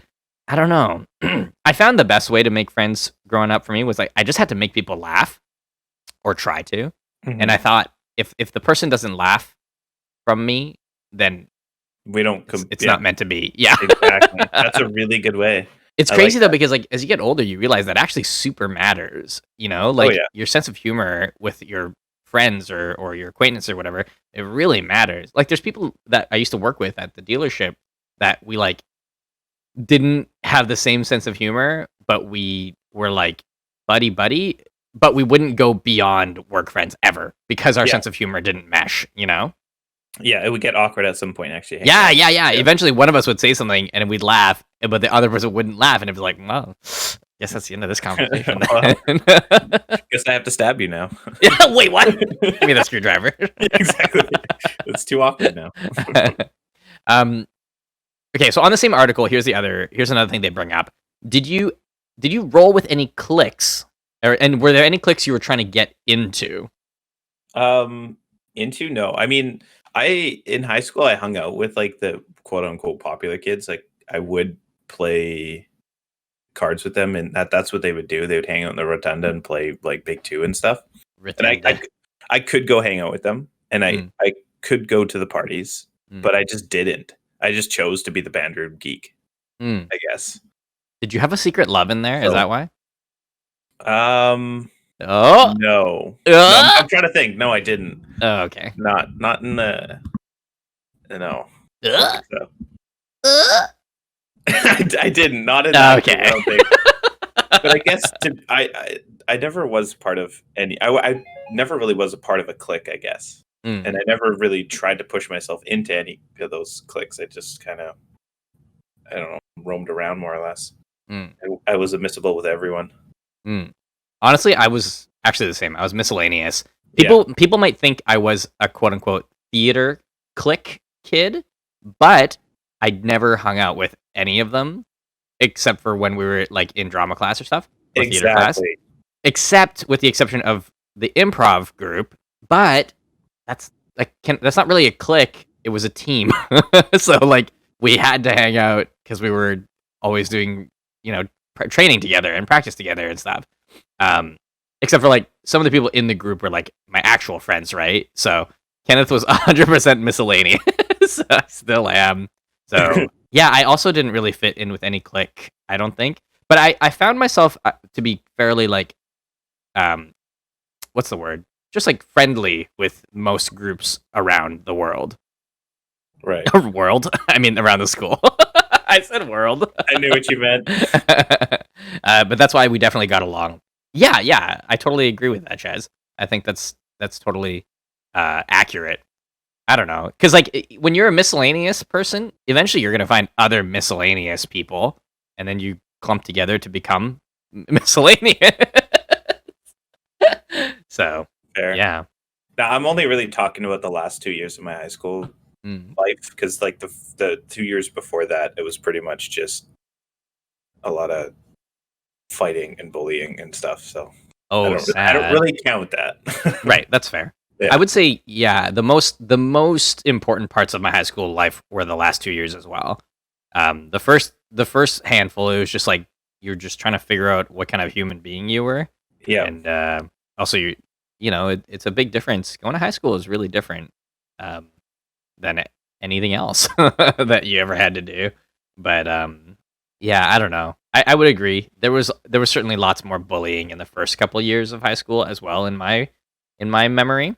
I don't know. I found the best way to make friends growing up for me was like I just had to make people laugh or try to. And I thought if the person doesn't laugh from me, then we don't. It's not meant to be. Yeah, exactly. That's a really good way. It's crazy though, because like as you get older, you realize that actually super matters. You know, like your sense of humor with your friends or your acquaintance or whatever, it really matters. Like there's people that I used to work with at the dealership that we like didn't have the same sense of humor, but we were like buddy, but we wouldn't go beyond work friends ever because our sense of humor didn't mesh, you know? Yeah, it would get awkward at some point, actually. Yeah. Eventually one of us would say something and we'd laugh, but the other person wouldn't laugh, and it'd be like, well, guess that's the end of this conversation. Guess I have to stab you now. Wait, what? Give me the screwdriver. Exactly. It's too awkward now. Okay, so on the same article, here's another thing they bring up. Did you roll with any cliques, and were there any cliques you were trying to get into? No. I mean, in high school I hung out with like the quote unquote popular kids. Like I would play cards with them, and that's what they would do. They would hang out in the rotunda and play like Big Two and stuff. Rotunda. And I could go hang out with them, and I could go to the parties, but I just didn't. I just chose to be the band room geek, I guess. Did you have a secret love in there? Is that why? No. No, I'm trying to think. No, I didn't. Oh, okay. Not in the. No. I didn't. Not in that. Okay. I don't think. But I guess I never was part of any. I never really was a part of a clique, I guess. And I never really tried to push myself into any of those cliques. I just kind of, I don't know, roamed around more or less. I was admissible with everyone. Honestly, I was actually the same. I was miscellaneous. People might think I was a quote unquote theater clique kid, but I never hung out with any of them except for when we were like in drama class or stuff. Or theater class. Except with the exception of the improv group, but that's not really a clique. It was a team. So like we had to hang out because we were always doing, training together and practice together and stuff. Except for like some of the people in the group were like my actual friends, right? So Kenneth was 100% miscellaneous. I still am. So yeah, I also didn't really fit in with any clique, I don't think. But I found myself to be fairly like, what's the word? Just like friendly with most groups around the world. Right. World? I mean, around the school. I said world. I knew what you meant. But that's why we definitely got along. Yeah. I totally agree with that, Chaz. I think that's totally accurate. I don't know. Because like when you're a miscellaneous person, eventually you're going to find other miscellaneous people. And then you clump together to become miscellaneous. So... Fair. Yeah. Now I'm only really talking about the last 2 years of my high school life, because like the 2 years before that, it was pretty much just a lot of fighting and bullying and stuff. So I don't really count that. Right, that's fair. Yeah. I would say the most important parts of my high school life were the last 2 years as well. The first handful, it was just like you're just trying to figure out what kind of human being you were. Yeah, and also it's a big difference. Going to high school is really different than anything else that you ever had to do. But yeah, I don't know. I would agree. There was certainly lots more bullying in the first couple of years of high school as well in my memory.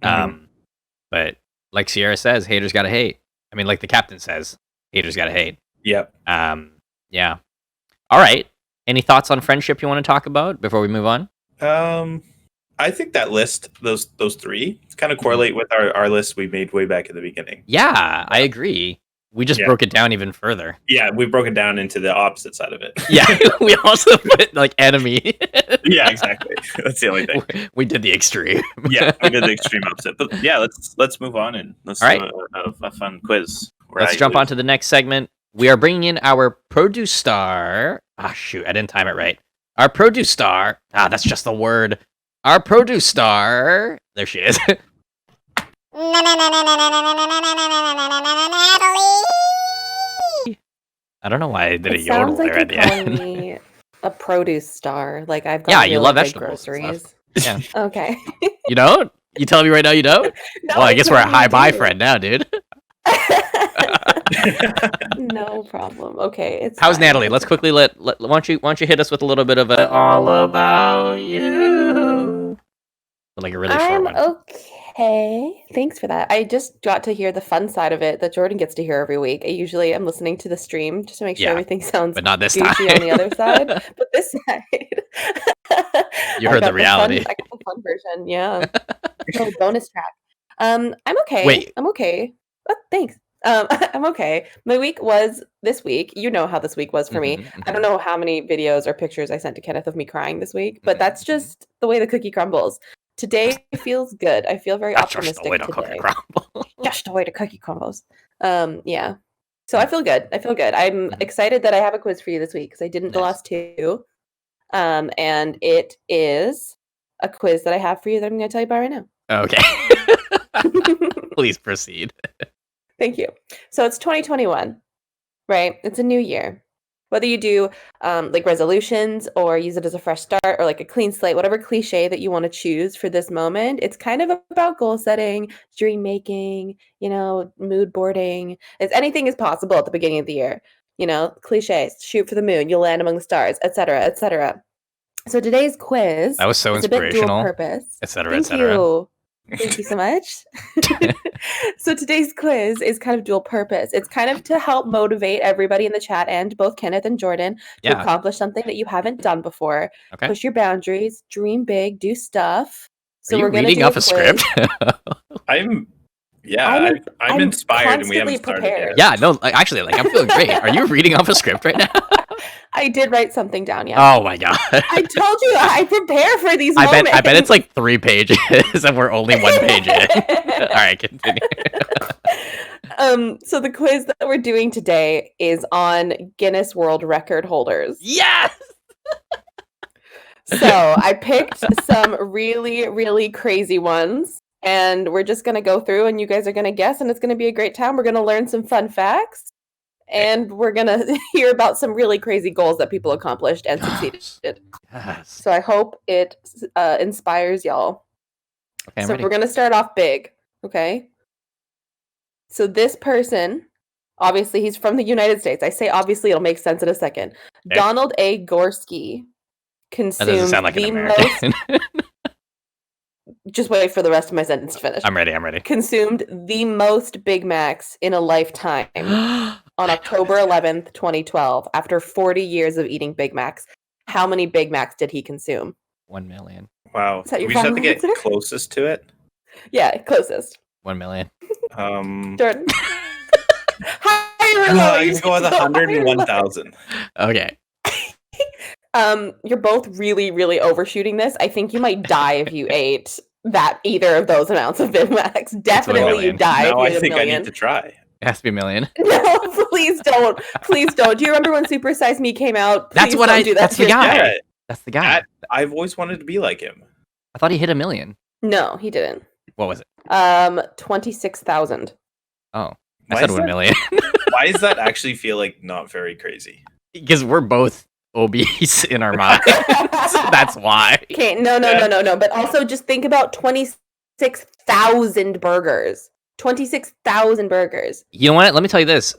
But like Sierra says, haters gotta hate. I mean, like the captain says, haters gotta hate. Yep. Yeah. All right. Any thoughts on friendship you want to talk about before we move on? I think that list, those three, kind of correlate with our list we made way back in the beginning. Yeah, I agree. We just broke it down even further. Yeah, we broke it down into the opposite side of it. Yeah, we also put like enemy. Yeah, exactly. That's the only thing. We did the extreme. Yeah, we did the extreme opposite. But yeah, let's move on and let's do a fun quiz. Let's jump on to the next segment. We are bringing in our produce star. Ah, shoot, I didn't time it right. Our produce star. Ah, that's just the word. Our produce star. There she is. I don't know why I did a yodel there at the end. Me a produce star. Like I've got you love vegetables. Groceries. Yeah. Okay. You don't? You telling me right now you don't? No, well, I guess we're a hi-bye friend now, dude. No problem. Okay. It's How's fine. Natalie? Let's quickly why don't you hit us with a little bit of a all about you. Like a really short one. Okay. Thanks for that. I just got to hear the fun side of it that Jordan gets to hear every week. I usually am listening to the stream just to make sure everything sounds but not this goofy time. on the other side. But this side. You heard the reality. I got the fun version, yeah. Bonus track. I'm okay. Wait. I'm okay. Oh, thanks. I'm okay. My week was this week. You know how this week was for me. I don't know how many videos or pictures I sent to Kenneth of me crying this week, but that's just the way the cookie crumbles. Today feels good. I feel very optimistic just the way to today. cookie crumble. Just the way to cookie crumbles. Yeah. So I feel good. I'm excited that I have a quiz for you this week because I didn't the last two. And it is a quiz that I have for you that I'm going to tell you about right now. Okay. Please proceed. Thank you. So it's 2021, right? It's a new year. Whether you do like resolutions or use it as a fresh start or like a clean slate, whatever cliche that you want to choose for this moment, it's kind of about goal setting, dream making, mood boarding. Anything is possible at the beginning of the year. Cliches, shoot for the moon, you'll land among the stars, etc., etc. So today's quiz that was so inspirational. A bit dual purpose, etc., etc. Thank you so much. So today's quiz is kind of dual purpose. It's kind of to help motivate everybody in the chat and both Kenneth and Jordan to accomplish something that you haven't done before. Okay. Push your boundaries, dream big, do stuff. So we're going to reading off a script? I'm inspired and we haven't started yet. Yeah, no, actually, I'm feeling great. Are you reading off a script right now? I did write something down, yeah. Oh my god. I told you I prepare for these moments. I bet it's like 3 pages and we're only 1 page in. All right, continue. So the quiz that we're doing today is on Guinness World Record holders. Yes! So I picked some really, really crazy ones. And we're just going to go through and you guys are going to guess and it's going to be a great time. We're going to learn some fun facts and we're going to hear about some really crazy goals that people accomplished and succeeded. Yes. So I hope it inspires y'all. Okay, so we're going to start off big. Okay. So this person, obviously he's from the United States. I say obviously, it'll make sense in a second. Okay. Donald A. Gorski consumed that doesn't sound like an American. Just wait for the rest of my sentence to finish. I'm ready. Consumed the most Big Macs in a lifetime on October 11th, 2012. After 40 years of eating Big Macs, how many Big Macs did he consume? 1 million. Wow. We just have to get closest to it? Yeah, closest. 1 million. Jordan. I can go with 101,000. Okay. You're both really, really overshooting this. I think you might die if you ate either of those amounts of Big Macs. Definitely you die. No, if you I think I million. need to try. It has to be 1 million. No, please don't. Please don't. Do you remember when Super Size Me came out? That's what I do. That's the guy. Yeah. That's the guy. I've always wanted to be like him. I thought he hit 1 million. No, he didn't. What was it? 26,000. Oh, I said 1 million. Why does that actually feel like not very crazy? Because we're both obese in our minds. That's why. Okay, no. But also just think about 26,000 burgers. 26,000 burgers. You know what? Let me tell you this.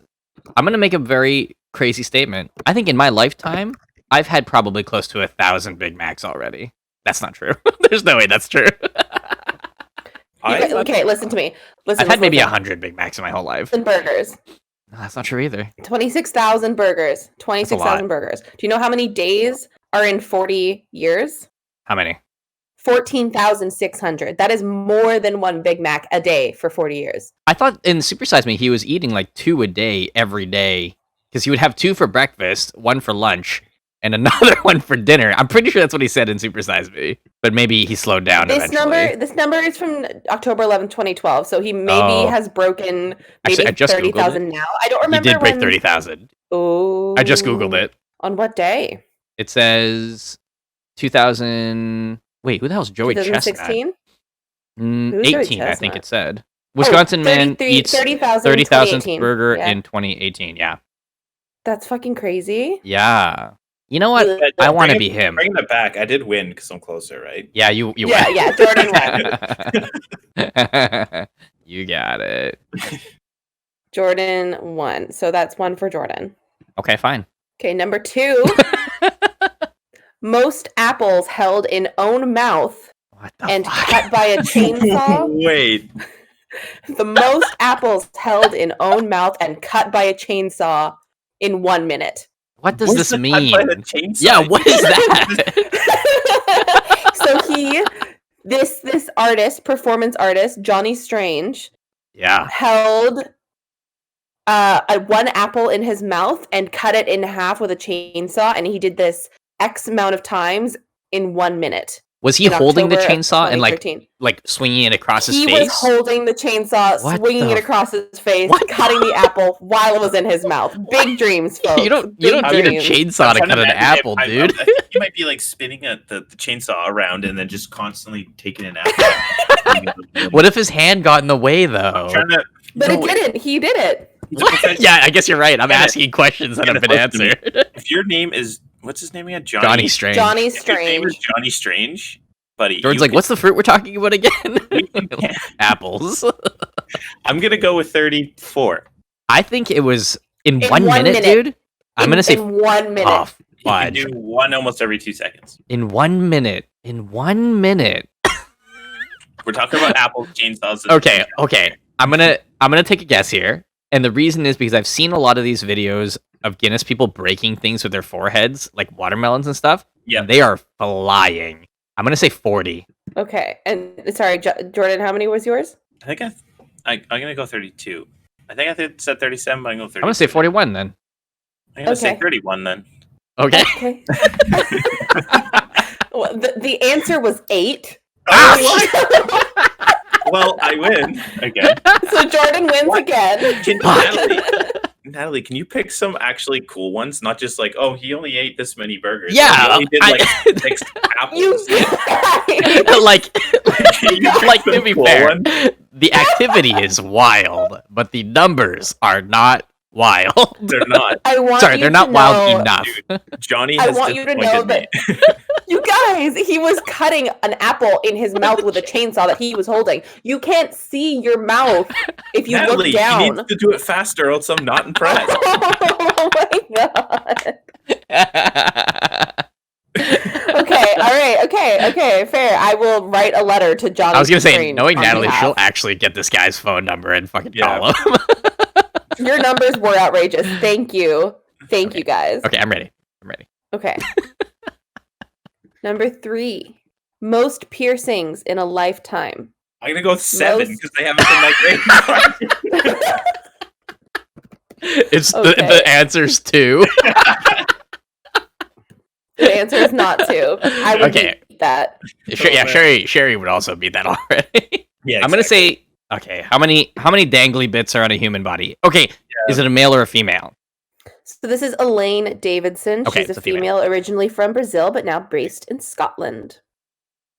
I'm going to make a very crazy statement. I think in my lifetime, I've had probably close to 1,000 Big Macs already. That's not true. There's no way that's true. Okay, listen to me. I've had maybe 100 Big Macs in my whole life. And burgers. No, that's not true either. 26,000 burgers. 26,000 burgers. Do you know how many days are in 40 years? How many? 14,600. That is more than one Big Mac a day for 40 years. I thought in Super Size Me he was eating like 2 a day every day because he would have 2 for breakfast, 1 for lunch, and another 1 for dinner. I'm pretty sure that's what he said in Super Size Me, but maybe he slowed down eventually. This number is from October 11, 2012, so he maybe has broken maybe 30,000 now. I don't remember. He did break 30,000. Oh, I just Googled it. On what day? It says 2000. Wait, who the hell's Joey Chestnut? 2016? 18, I think it said. Wisconsin man eats 30,000th burger in 2018. Yeah. That's fucking crazy. Yeah. You know what? I want to be him. Bringing it back, I did win because I'm closer, right? Yeah, you won. Yeah, Jordan won. You got it. Jordan won. So that's 1 for Jordan. Okay, fine. Okay, number 2. Most apples held in own mouth and cut by a chainsaw. Wait. The most apples held in own mouth and cut by a chainsaw in 1 minute. What does this mean? Yeah, what is that? So this artist, performance artist, Johnny Strange, held 1 apple in his mouth and cut it in half with a chainsaw, and he did this X amount of times in 1 minute. Was he holding the chainsaw and like swinging it across his face? He was holding the chainsaw, swinging it across his face, cutting the apple while it was in his mouth. Big dreams, folks. You don't need a chainsaw to cut an apple, dude. You might be like spinning the chainsaw around and then just constantly taking an apple. What if his hand got in the way, though? But it didn't. He did it. Yeah, I guess you're right. I'm asking questions that have been answered. If your name is... What's his name again? Johnny Strange. Johnny If your name is Strange. Johnny Strange, buddy. George's like, what's the fruit we're talking about again? Apples. I'm going to go with 34. I think it was in 1 minute, dude. I'm going to say... In 1 minute. Oh, you can do 1 almost every 2 seconds. In 1 minute. In 1 minute. We're talking about apple chainsaws. Okay. I'm gonna take a guess here. And the reason is because I've seen a lot of these videos of Guinness people breaking things with their foreheads, like watermelons and stuff. Yeah, they are flying. I'm gonna say 40. Okay, and sorry, Jordan, how many was yours? I think I'm gonna go 32. I think I said 37, but I'm gonna go 32. I'm gonna say 41 then. I'm gonna say 31 then. Okay. Well, the answer was 8. Well, I win again. So Jordan wins again. Natalie, can you pick some actually cool ones? Not just like, oh, he only ate this many burgers. Yeah, he only did like 6 apples. like to be fair, the activity is wild, but the numbers are not wild. They're not. They're not wild enough. Dude, Johnny has I want you to know that you guys, he was cutting an apple in his mouth with a chainsaw that he was holding. You can't see your mouth if you Natalie, look down. You need to do it faster, else I'm not impressed. Oh my god. Okay, all right, okay, fair. I will write a letter to Johnny. I was gonna say, knowing Natalie, she'll actually get this guy's phone number and fucking call him. Your numbers were outrageous. Thank you. Thank you, guys. Okay, I'm ready. Okay. Number 3. Most piercings in a lifetime. I'm going to go with 7 because they haven't been that great. It's the answer's 2. The answer is not 2. I would beat that. Sherry would also beat that already. Yeah, I'm going to say, okay, how many dangly bits are on a human body? Okay, is it a male or a female? So this is Elaine Davidson. Okay, she's a female originally from Brazil, but now based in Scotland.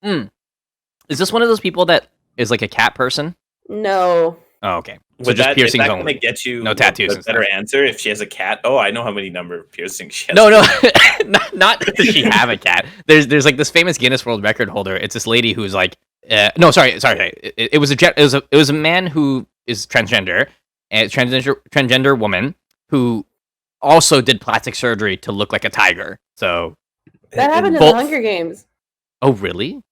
Is this one of those people that is like a cat person? No. Oh, okay. So just piercings is that only. Gonna get you no tattoos. A better answer if she has a cat. Oh, I know how many number of piercings she has. No, not does she have a cat. There's like this famous Guinness World Record holder. It's this lady who's like, no, sorry. It was a man who is transgender, and transgender woman who also did plastic surgery to look like a tiger. So that happened in the Hunger Games. Oh, really?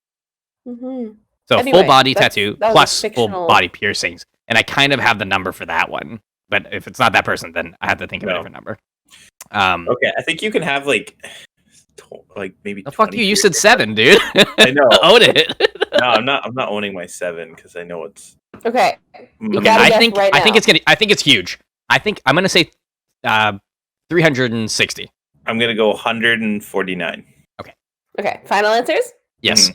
Mm-hmm. So anyway, full body tattoo plus full body piercings, and I kind of have the number for that one. But if it's not that person, then I have to think of a different number. Okay, I think you can have like like maybe. The fuck you said 7, dude. I know. Own it. No, I'm not owning my 7 because I know it's. Okay. Okay, I think it's huge. I'm gonna say 360. I'm gonna go 149. Okay. Final answers? Yes.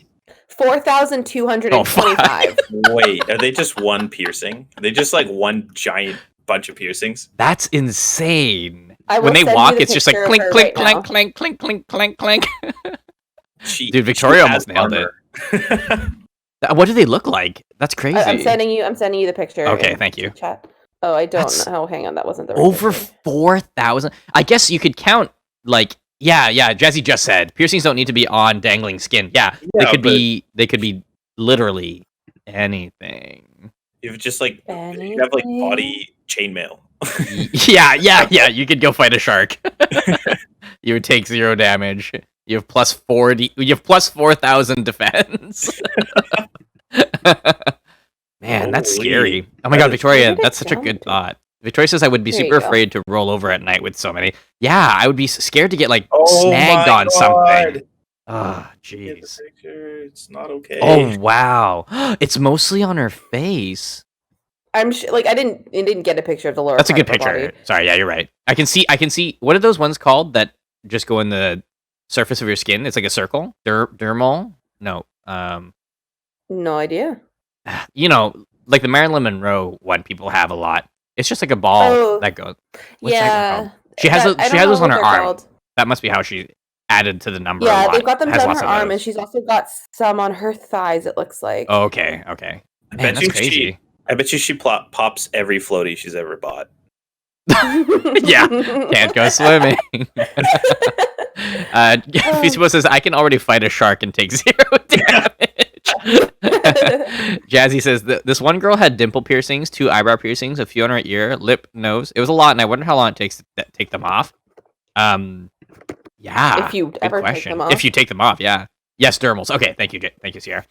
4,225. Wait, are they just one piercing? Are they just like one giant bunch of piercings? That's insane. I will When they send you walk, the it's just like picture clink, of her clink, right clink, now. clink, clink, clink, clink, clink. Dude, Victoria almost nailed it. What do they look like? That's crazy. I'm sending you the picture. Okay, in thank you. Chat. Oh, I don't That's know. Hang on, that wasn't the right Over picture. 4,000. I guess you could count like Jazzy just said piercings don't need to be on dangling skin. They could be literally anything. You have just like you have like body chainmail. yeah. You could go fight a shark. You would take 0 damage. You have plus 40. You have plus 4,000 defense. Man, that's scary. Oh my god, Victoria, that's such a good thought. Victoria says I would be super afraid to roll over at night with so many. Yeah, I would be scared to get like snagged on something. Oh, jeez. It's not okay. Oh wow, it's mostly on her face. I'm like I didn't get a picture of the lower. That's a good part of her picture. body. Sorry, yeah, you're right. I can see. What are those ones called that just go in the surface of your skin? It's like a circle. Dermal? No. No idea. You know, like the Marilyn Monroe one people have a lot. It's just like a ball that goes. What's that one called? She has those on her arm. Called. That must be how she added to the number. Yeah, they've got them on her arm, and she's also got some on her thighs. It looks like. Oh, okay. Man, that's crazy. I bet you she pops every floaty she's ever bought. Yeah, can't go swimming. Feasible says I can already fight a shark and take 0 damage. Jazzy says this one girl had dimple piercings, 2 eyebrow piercings, a few on her ear, lip, nose. It was a lot, and I wonder how long it takes to take them off. Yeah. If you ever take them off. If you take them off, yeah. Yes, dermals. Okay, thank you, Sierra.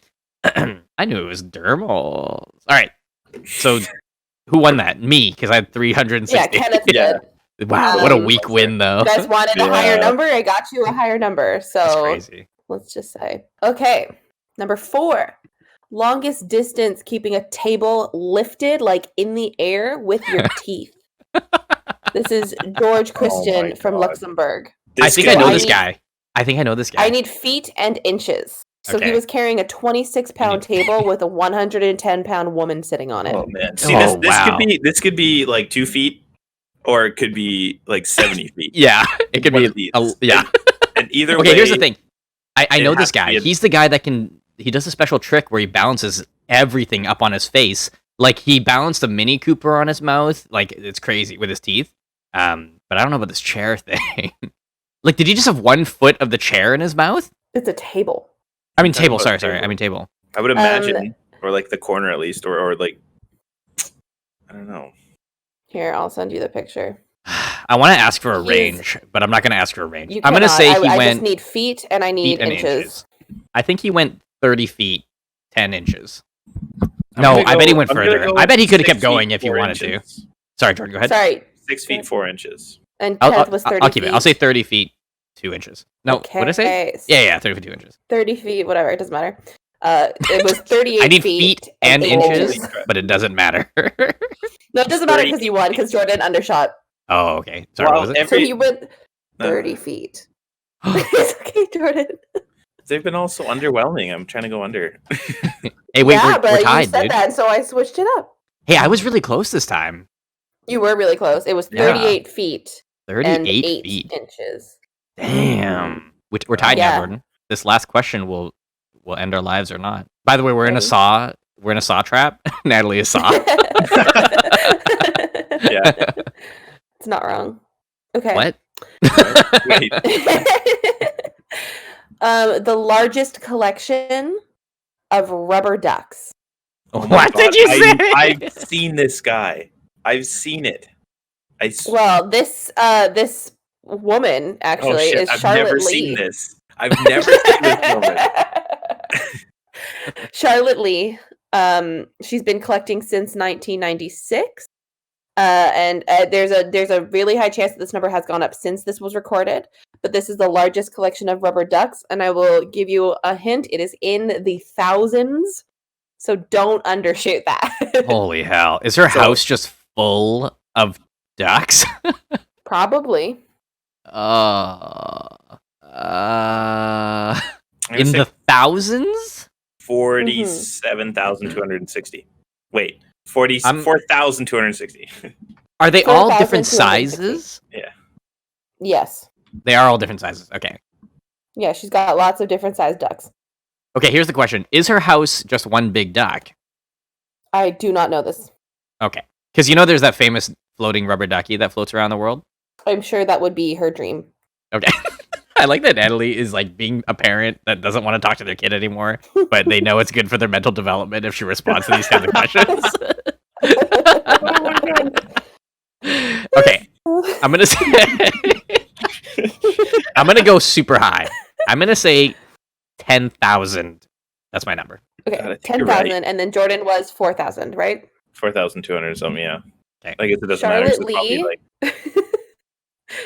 I knew it was dermals. All right. So, who won that? Me, because I had 360. Yeah, Kenneth did. Wow, what a weak win, though. You guys wanted a higher number. I got you a higher number. So that's crazy. Let's just say. Okay, number 4. Longest distance keeping a table lifted, like in the air, with your teeth. This is George Christian from Luxembourg. I think I know this guy. I need feet and inches. So he was carrying a 26-pound table with a 110-pound woman sitting on it. Oh man! See, this could be like 2 feet, or it could be like 70 feet. Yeah, it could be. Yeah. And either way. Okay, here's the thing. I know this guy. He's the guy that he does a special trick where he balances everything up on his face. Like he balanced a Mini Cooper on his mouth. Like it's crazy with his teeth. But I don't know about this chair thing. Like, did he just have 1 foot of the chair in his mouth? It's a table. I mean table. Sorry. I mean table. I would imagine, or like the corner at least, or like I don't know. Here, I'll send you the picture. I want to ask for a range, but I'm not going to ask for a range. I'm going to say I just need feet and I need inches. I think he went 30 feet, 10 inches. No, I bet he went further. I bet he could have kept going if he wanted to. Sorry, Jordan, go ahead. Sorry. 6 feet, 4 inches. And Kenneth was 30 I'll keep it. I'll say 30 feet, 2 inches. No, what did I say? Yeah, 30 feet, 2 inches. 30 feet, whatever. It doesn't matter. It was 38 I need feet and inches, but it doesn't matter. No, it doesn't matter because you won, because Jordan undershot. Oh, okay. Sorry, what was it? So he went 30 feet. It's okay, Jordan. They've been all so underwhelming. I'm trying to go under. Hey, wait, we're tied, you said that, so I switched it up. Hey, I was really close this time. You were really close. It was 38 feet. 38 and 8 feet. Inches. Damn. We're tied now, Jordan. This last question will end our lives or not. By the way, we're in a saw trap. Natalie is saw. Yeah. It's not wrong. Okay. What? Wait. The largest collection of rubber ducks. Oh what God. did you say? I've seen this guy. I've seen it. Well, this woman actually is Charlotte Lee. I've never seen this woman. Charlotte Lee. She's been collecting since 1996. And there's a really high chance that this number has gone up since this was recorded. but this is the largest collection of rubber ducks, and I will give you a hint. It is in the thousands, so don't undershoot that. Holy hell. Is her house just full of ducks? Probably. In the thousands? 47,260. Wait, 44,260. Are they all different sizes? Yeah. Yes. They are all different sizes. Okay. Yeah, she's got lots of different sized ducks. Okay, here's the question. Is her house just one big duck? I do not know this. Okay. Because you know there's that famous floating rubber ducky that floats around the world? I'm sure that would be her dream. Okay. I like that Natalie is like being a parent that doesn't want to talk to their kid anymore, but they know it's good for their mental development if she responds to these kinds of questions. Okay. I'm going to say I'm going to go super high. I'm going to say 10,000. That's my number. Okay, 10,000, right. And then Jordan was 4,000, right? 4,200 something, yeah. Okay. I guess it doesn't Charlotte matter. Lee,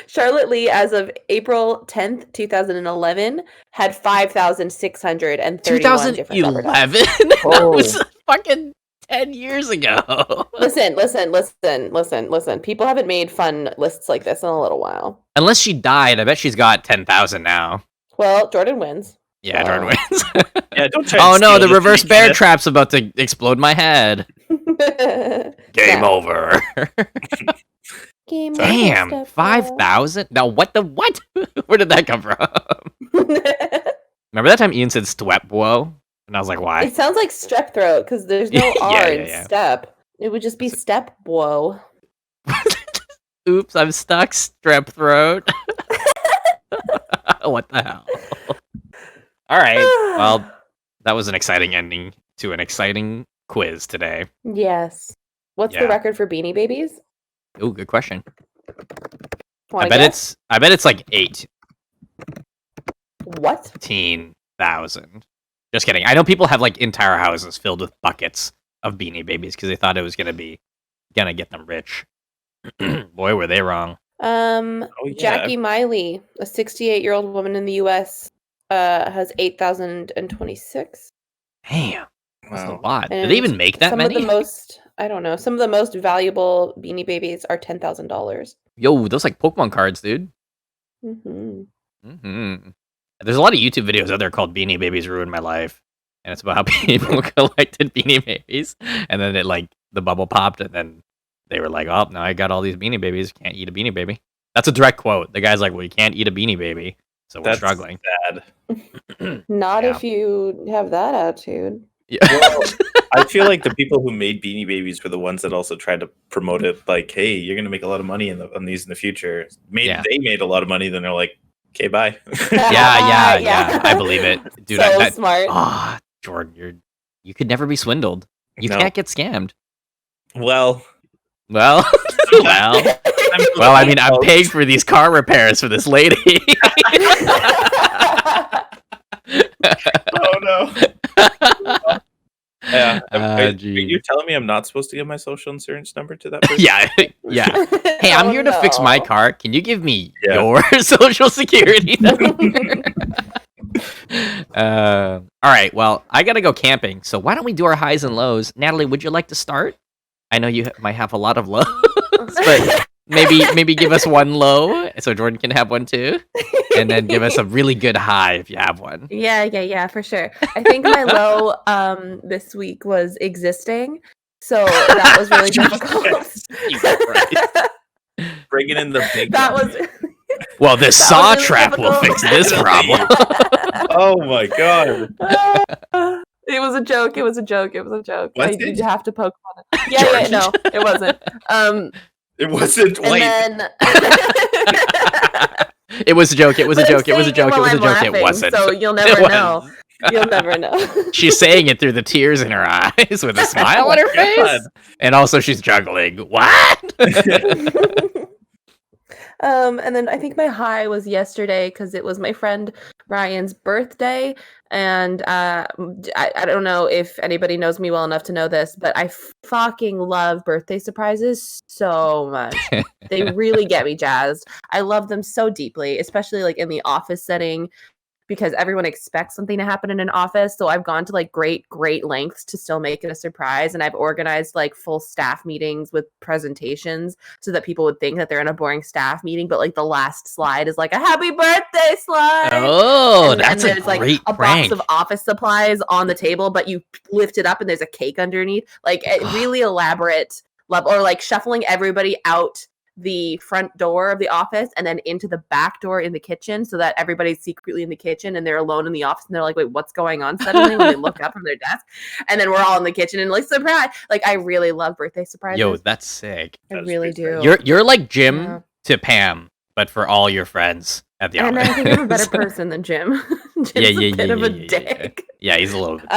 Charlotte Lee, as of April 10th, 2011, had 5,631 different rubber ducks. 2011? That was fucking 10 years ago. Listen. People haven't made fun lists like this in a little while. Unless she died, I bet she's got 10,000 now. Well, Jordan wins. Yeah, Jordan wins. Yeah, don't try. Oh no, the reverse bear trap's about to explode my head. Game over. Game Damn, over. 5,000? Now what the what? Where did that come from? Remember that time Ian said stwep whoa? And I was like, why? It sounds like strep throat because there's no R in step. It would just be step whoa. Oops, I'm stuck, strep throat. What the hell? All right. Well, that was an exciting ending to an exciting quiz today. Yes. What's the record for Beanie Babies? Oh, good question. I bet it's like 8. What? 18,000. Just kidding. I know people have like entire houses filled with buckets of Beanie Babies because they thought it was gonna get them rich. Boy, were they wrong. Jackie Miley, a 68-year-old woman in the U.S., has 8,026. Damn, that's a lot. And did they even make that many? Some of the most valuable Beanie Babies are $10,000. Yo, those like Pokemon cards, dude. Mm-hmm. Mm-hmm. There's a lot of YouTube videos out there called Beanie Babies Ruined My Life. And it's about how people collected Beanie Babies. And then the bubble popped, and then they were like, oh, now I got all these Beanie Babies. Can't eat a Beanie Baby. That's a direct quote. The guy's like, well, you can't eat a Beanie Baby. So we're struggling. Sad. Not if you have that attitude. Yeah. Well, I feel like the people who made Beanie Babies were the ones that also tried to promote it. Like, hey, you're going to make a lot of money on these in the future. They made a lot of money. Then they're like, okay, bye. Yeah. I believe it. Dude, so smart. Oh, Jordan, you could never be swindled. You can't get scammed. Well. I mean, I'm paying for these car repairs for this lady. Oh no. Yeah. Are you telling me I'm not supposed to give my social insurance number to that person? Yeah. Hey, I'm here to fix my car. Can you give me your social security number? All right. Well, I gotta go camping. So why don't we do our highs and lows? Natalie, would you like to start? I know you might have a lot of lows, but maybe give us one low so Jordan can have one too, and then give us a really good high if you have one. Yeah, for sure. I think my low this week was existing, so that was really difficult. Bringing in the big. That was. Well, this saw trap will fix this problem. Oh my god. It was a joke. You have to poke fun. Yeah, no, it wasn't. It wasn't. And then... It was a joke. It wasn't. Laughing, It wasn't. So you'll never know. You'll never know. She's saying it through the tears in her eyes with a smile on her face, and also she's juggling. What? And then I think my high was yesterday because it was my friend Ryan's birthday. And I don't know if anybody knows me well enough to know this, but I fucking love birthday surprises so much. They really get me jazzed. I love them so deeply, especially like in the office setting, because everyone expects something to happen in an office. So I've gone to like great lengths to still make it a surprise. And I've organized like full staff meetings with presentations so that people would think that they're in a boring staff meeting. But like the last slide is like a happy birthday slide. Oh, that's a great like a prank. box of office supplies on the table, but you lift it up and there's a cake underneath. Like a really elaborate level, or like shuffling everybody out the front door of the office and then into the back door in the kitchen so that everybody's secretly in the kitchen and they're alone in the office and they're like, wait, what's going on suddenly when they look up from their desk, and then we're all in the kitchen and like surprise. Like I really love birthday surprises. Yo, that's sick. I really do. You're like Jim to Pam, but for all your friends at the office. And I think I'm a better person than Jim. Jim's a bit of a dick. Yeah, he's a little bit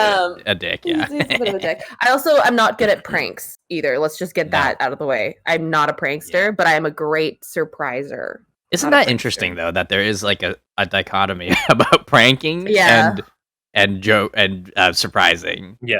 a dick. Yeah, he's a bit of a dick. I'm not good at pranks either. Let's just get that out of the way. I'm not a prankster, but I am a great surpriser. Isn't that interesting though, that there is like a dichotomy about pranking and joke and surprising? Yeah.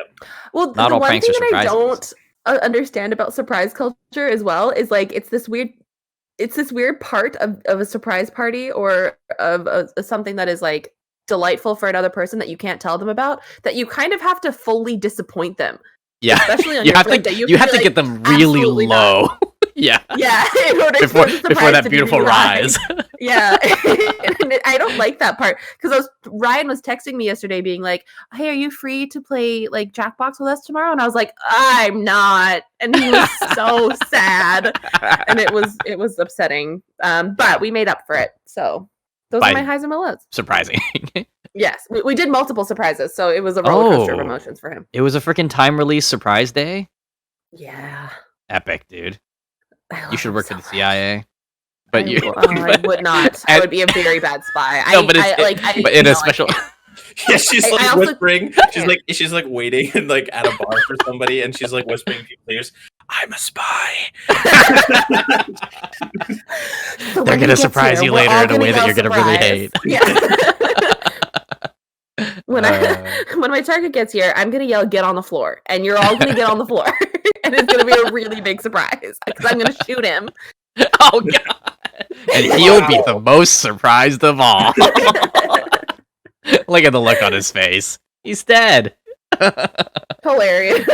Well, not the all one pranks thing are that surprises. I don't understand about surprise culture as well is like it's this weird part of a surprise party or of something that is like delightful for another person that you can't tell them about, that you kind of have to fully disappoint them. Yeah, especially on you your have birthday. You have to get them really low. Yeah, in order before that beautiful rise. Yeah, I don't like that part because Ryan was texting me yesterday, being like, "Hey, are you free to play like Jackbox with us tomorrow?" And I was like, "I'm not," and he was so sad, and it was upsetting. But we made up for it, so those are my highs and my lows. Surprising. Yes, we did multiple surprises, so it was a roller coaster of emotions for him. It was a freaking time release surprise day. Yeah, epic, dude. You should work for the CIA. But I would not. I would be a very bad spy. But in a special. Yeah, she's like whispering. She's like waiting and like at a bar for somebody, and she's like whispering in people's ears, "I'm a spy." They're gonna surprise you later in a way that you're gonna really hate. Yeah. When my target gets here, I'm gonna yell, "Get on the floor!" and you're all gonna get on the floor, and it's gonna be a really big surprise because I'm gonna shoot him. Oh god! And he'll be the most surprised of all. Look at the look on his face. He's dead. Hilarious.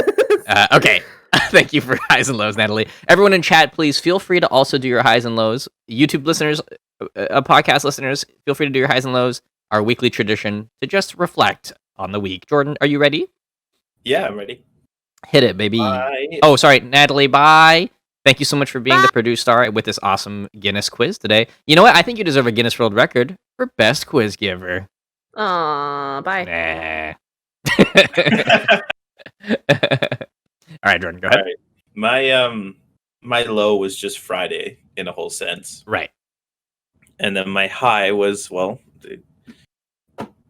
Okay. Thank you for highs and lows, Natalie. Everyone in chat, please feel free to also do your highs and lows. YouTube listeners, podcast listeners, feel free to do your highs and lows. Our weekly tradition to just reflect on the week. Jordan, are you ready? Yeah, I'm ready. Hit it, baby. Bye. Oh, sorry, Natalie, bye. Thank you so much for being the produce star with this awesome Guinness quiz today. You know what? I think you deserve a Guinness World Record for best quiz giver. Aw, bye. Nah. All right, Jordan, go ahead. All right. My low was just Friday in a whole sense. Right. And then my high was,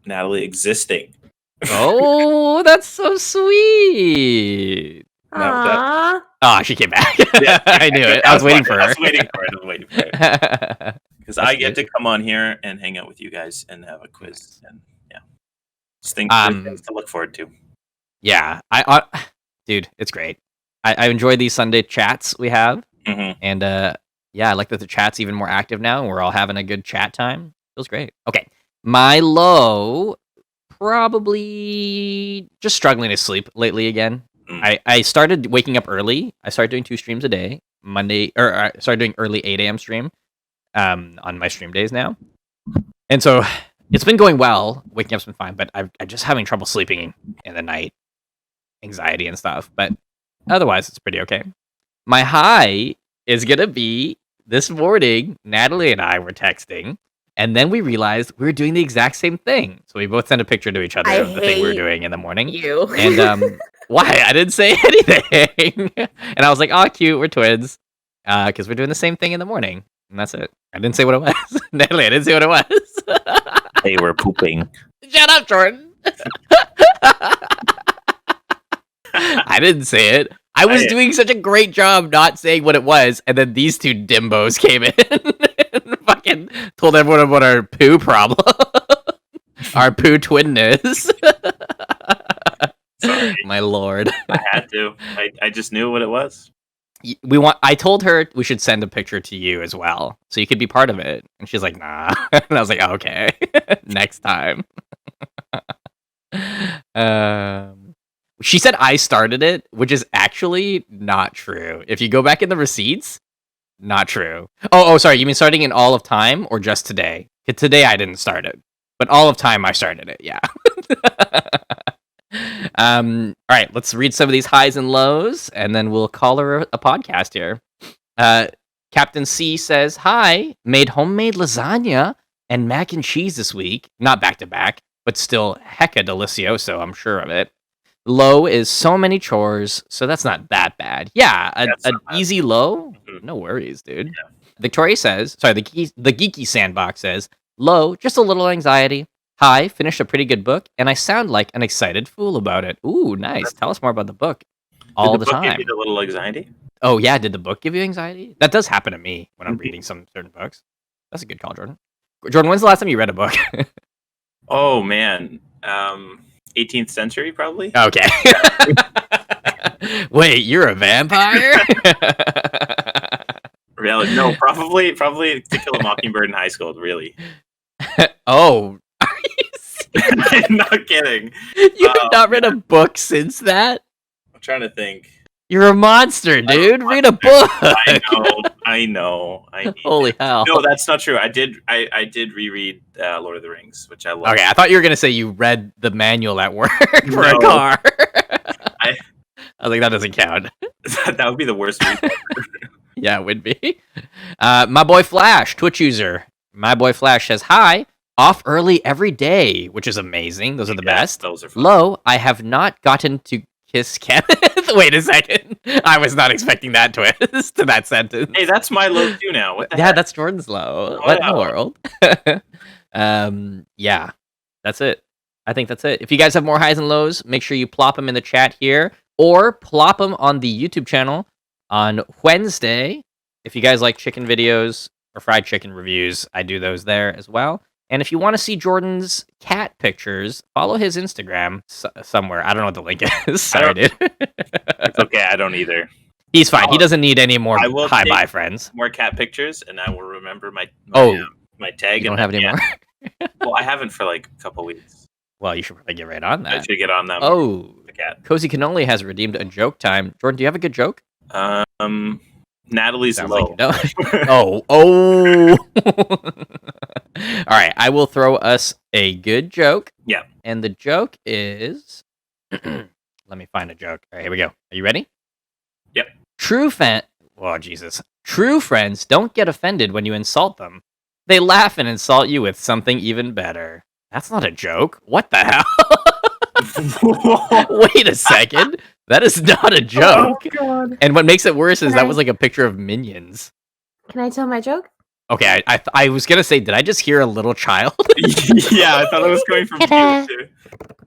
Natalie existing. Oh, that's so sweet. Aww. Oh, she came back. Yeah. I knew it. I was waiting for her. I was waiting for it. Because I get to come on here and hang out with you guys and have a quiz. And yeah. Just things to look forward to. Yeah. Dude, it's great. I enjoy these Sunday chats we have. Mm-hmm. And I like that the chat's even more active now and we're all having a good chat time. Feels great. Okay. My low, probably just struggling to sleep lately again. I started waking up early. I started doing 2 streams a day. I started doing early 8 a.m. stream on my stream days now. And so it's been going well. Waking up's been fine, but I'm just having trouble sleeping in the night. Anxiety and stuff. But otherwise, it's pretty okay. My high is going to be this morning, Natalie and I were texting. And then we realized we were doing the exact same thing. So we both sent a picture to each other of the thing we were doing in the morning. You. And why? I didn't say anything. And I was like, oh, cute, we're twins. Because we're doing the same thing in the morning. And that's it. I didn't say what it was. Natalie, I didn't say what it was. They were pooping. Shut up, Jordan. I didn't say it. I was doing such a great job not saying what it was. And then these two dimbos came in. fucking told everyone about our poo problem. Our poo twinness. Sorry. My lord. I had to. I just knew what it was. I told her we should send a picture to you as well, so you could be part of it. And she's like, nah. And I was like, okay, next time. She said I started it, which is actually not true. If you go back in the receipts, not true. Oh, sorry. You mean starting in all of time or just today? Today I didn't start it, but all of time I started it. Yeah. All right. Let's read some of these highs and lows, and then we'll call her a podcast here. Captain C says, "Hi, made homemade lasagna and mac and cheese this week. Not back to back, but still hecka delicioso. I'm sure of it. Low is so many chores, so that's not that bad. Yeah, an easy low. No worries, dude." Yeah. Victoria says, sorry, the Geeky Sandbox says, "Low, just a little anxiety. Hi, finished a pretty good book, and I sound like an excited fool about it." Ooh, nice. Tell us more about the book. All the time. Did the book give you the little anxiety? Oh, yeah. Did the book give you anxiety? That does happen to me when I'm reading some certain books. That's a good call, Jordan. Jordan, when's the last time you read a book? Oh, man. 18th century, probably. Okay. Wait, you're a vampire? Really? No, probably To Kill a Mockingbird in high school, really. Oh. I'm not kidding. You have not read a book since that? I'm trying to think. You're a monster, dude. Read a book. I know. Holy hell. No, that's not true. I did reread Lord of the Rings, which I love. Okay, I thought you were going to say you read the manual at work for a car. I was like, that doesn't count. That would be the worst read ever. Yeah, it would be. My boy Flash, Twitch user. My boy Flash says, "Hi, off early every day," which is amazing. Those are the best. Those are fun. Low, I have not gotten to kiss Kenneth. Wait a second. I was not expecting that twist to that sentence. Hey, that's my low too now. What the heck? heck? That's Jordan's low. What in the world? Yeah, that's it. I think that's it. If you guys have more highs and lows, make sure you plop them in the chat here or plop them on the YouTube channel on Wednesday. If you guys like chicken videos or fried chicken reviews, I do those there as well. And if you want to see Jordan's cat pictures, follow his Instagram somewhere. I don't know what the link is. Sorry, dude. It's okay. I don't either. He's fine. He doesn't need any more hi-bye friends. More cat pictures, and I will remember my tag. You don't have any more? Well, I haven't for like a couple weeks. Well, you should probably get right on that. I should get on that. Oh, the cat. Cozy Cannoli has redeemed a joke time. Jordan, do you have a good joke? Natalie's Sounds low. Like no. Oh. All right, I will throw us a good joke. Yeah. And the joke is, let me find a joke. All right, here we go. Are you ready? Yep. True friends don't get offended when you insult them. They laugh and insult you with something even better. That's not a joke. What the hell? Wait a second. That is not a joke. Oh, God. And what makes it worse is that was like a picture of Minions. Can I tell my joke? Okay, I was gonna say, did I just hear a little child? Yeah, I thought it was going from you too.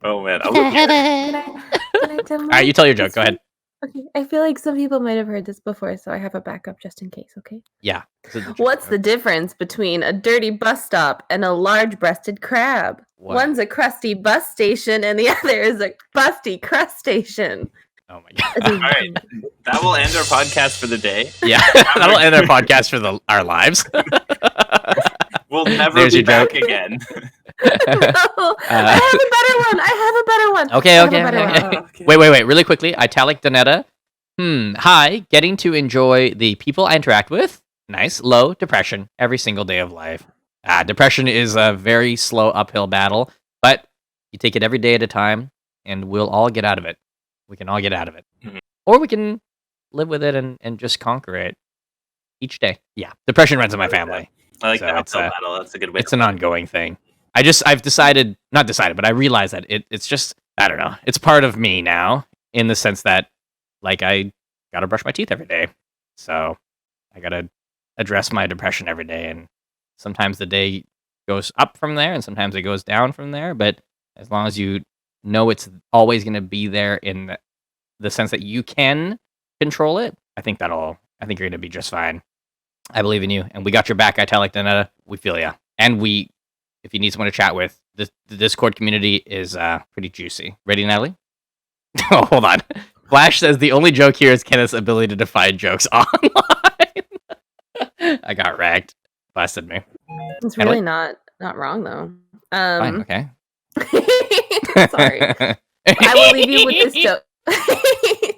Oh man. Can I tell my All right, you tell your joke. Go ahead. Okay, I feel like some people might have heard this before, so I have a backup just in case, okay? Yeah. What's the difference between a dirty bus stop and a large-breasted crab? What? One's a crusty bus station, and the other is a busty crustacean. Oh my god! All right, that will end our podcast for the day. Yeah, that'll end our podcast for our lives. We'll never be back again. No, I have a better one. Okay. Wait. Really quickly, Italic Donetta. Hi, getting to enjoy the people I interact with. Nice. Low, depression every single day of life. Depression is a very slow uphill battle, but you take it every day at a time, and we'll all get out of it. We can all get out of it. Mm-hmm. Or we can live with it and just conquer it each day. Yeah. Depression runs in my family. I like that uphill battle. That's a good way. It's an ongoing thing. I've decided, not decided, but I realize that it's just, I don't know. It's part of me now in the sense that, like, I got to brush my teeth every day. So I got to address my depression every day. And sometimes the day goes up from there and sometimes it goes down from there. But as long as you know it's always going to be there in the sense that you can control it, I think you're going to be just fine. I believe in you. And we got your back, Italic Donetta. we feel ya. And if you need someone to chat with, the Discord community is pretty juicy. Ready, Natalie? Oh, hold on. Flash says the only joke here is Kenneth's ability to find jokes online. I got ragged. Blasted me. It's really not wrong though. Fine, okay. Sorry. I will leave you with this joke.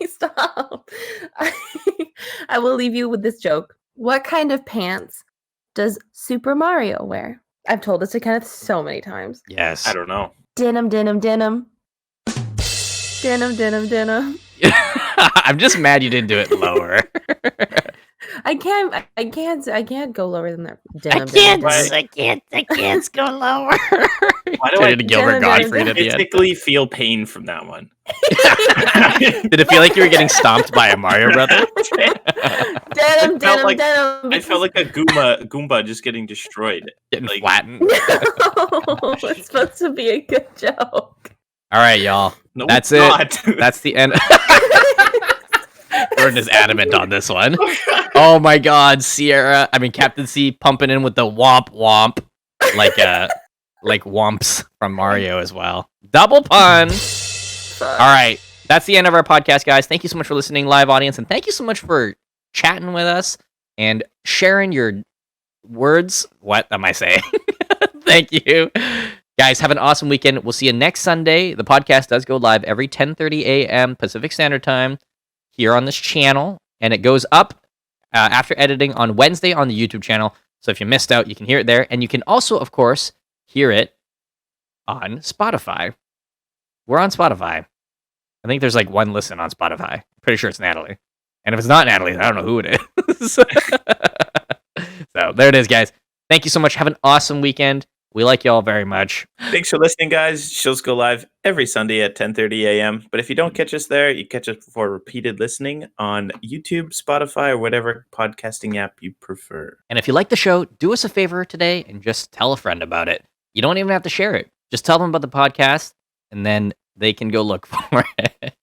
Stop. I will leave you with this joke. What kind of pants does Super Mario wear? I've told this to Kenneth so many times. Yes. I don't know. Denim, denim, denim. Denim, denim, denim. I'm just mad you didn't do it lower. I can't go lower than that. Denim, I can't go lower. Why do Turn I into Gilbert Gottfried at the end? physically feel pain from that one? Did it feel like you were getting stomped by a Mario brother? Denim, denim, denim. I felt like a Goomba just getting destroyed. Getting like, flattened. No, it's supposed to be a good joke. All right, y'all. No, that's it. Not. That's the end. Jordan is adamant on this one. Oh my God, Captain C pumping in with the womp womp, like womps from Mario as well. Double pun. All right, that's the end of our podcast, guys. Thank you so much for listening, live audience, and thank you so much for chatting with us and sharing your words. What am I saying? Thank you. Guys, have an awesome weekend. We'll see you next Sunday. The podcast does go live every 10:30 a.m. Pacific Standard Time here on this channel, and it goes up after editing on Wednesday on the YouTube channel. So if you missed out, you can hear it there, and you can also, of course, hear it on Spotify. We're on Spotify. I think there's like one listen on Spotify. Pretty sure it's Natalie. And if it's not Natalie, I don't know who it is. So there it is, guys. Thank you so much. Have an awesome weekend. We like y'all very much. Thanks for listening, guys. Shows go live every Sunday at 10:30 a.m. But if you don't catch us there, you catch us for repeated listening on YouTube, Spotify, or whatever podcasting app you prefer. And if you like the show, do us a favor today and just tell a friend about it. You don't even have to share it. Just tell them about the podcast, and then they can go look for it.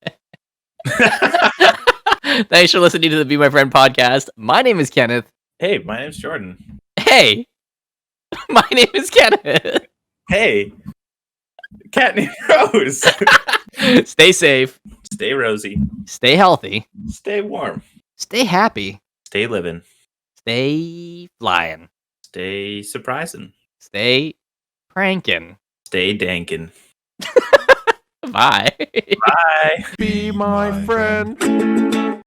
Thanks for listening to the Be My Friend podcast. My name is Kenneth. Hey, my name's Jordan. Hey, my name is Kenneth. Hey, cat named Rose. Stay safe. Stay rosy. Stay healthy. Stay warm. Stay happy. Stay living. Stay flying. Stay surprising. Stay pranking. Stay dankin'. Bye. Bye. Be my friend.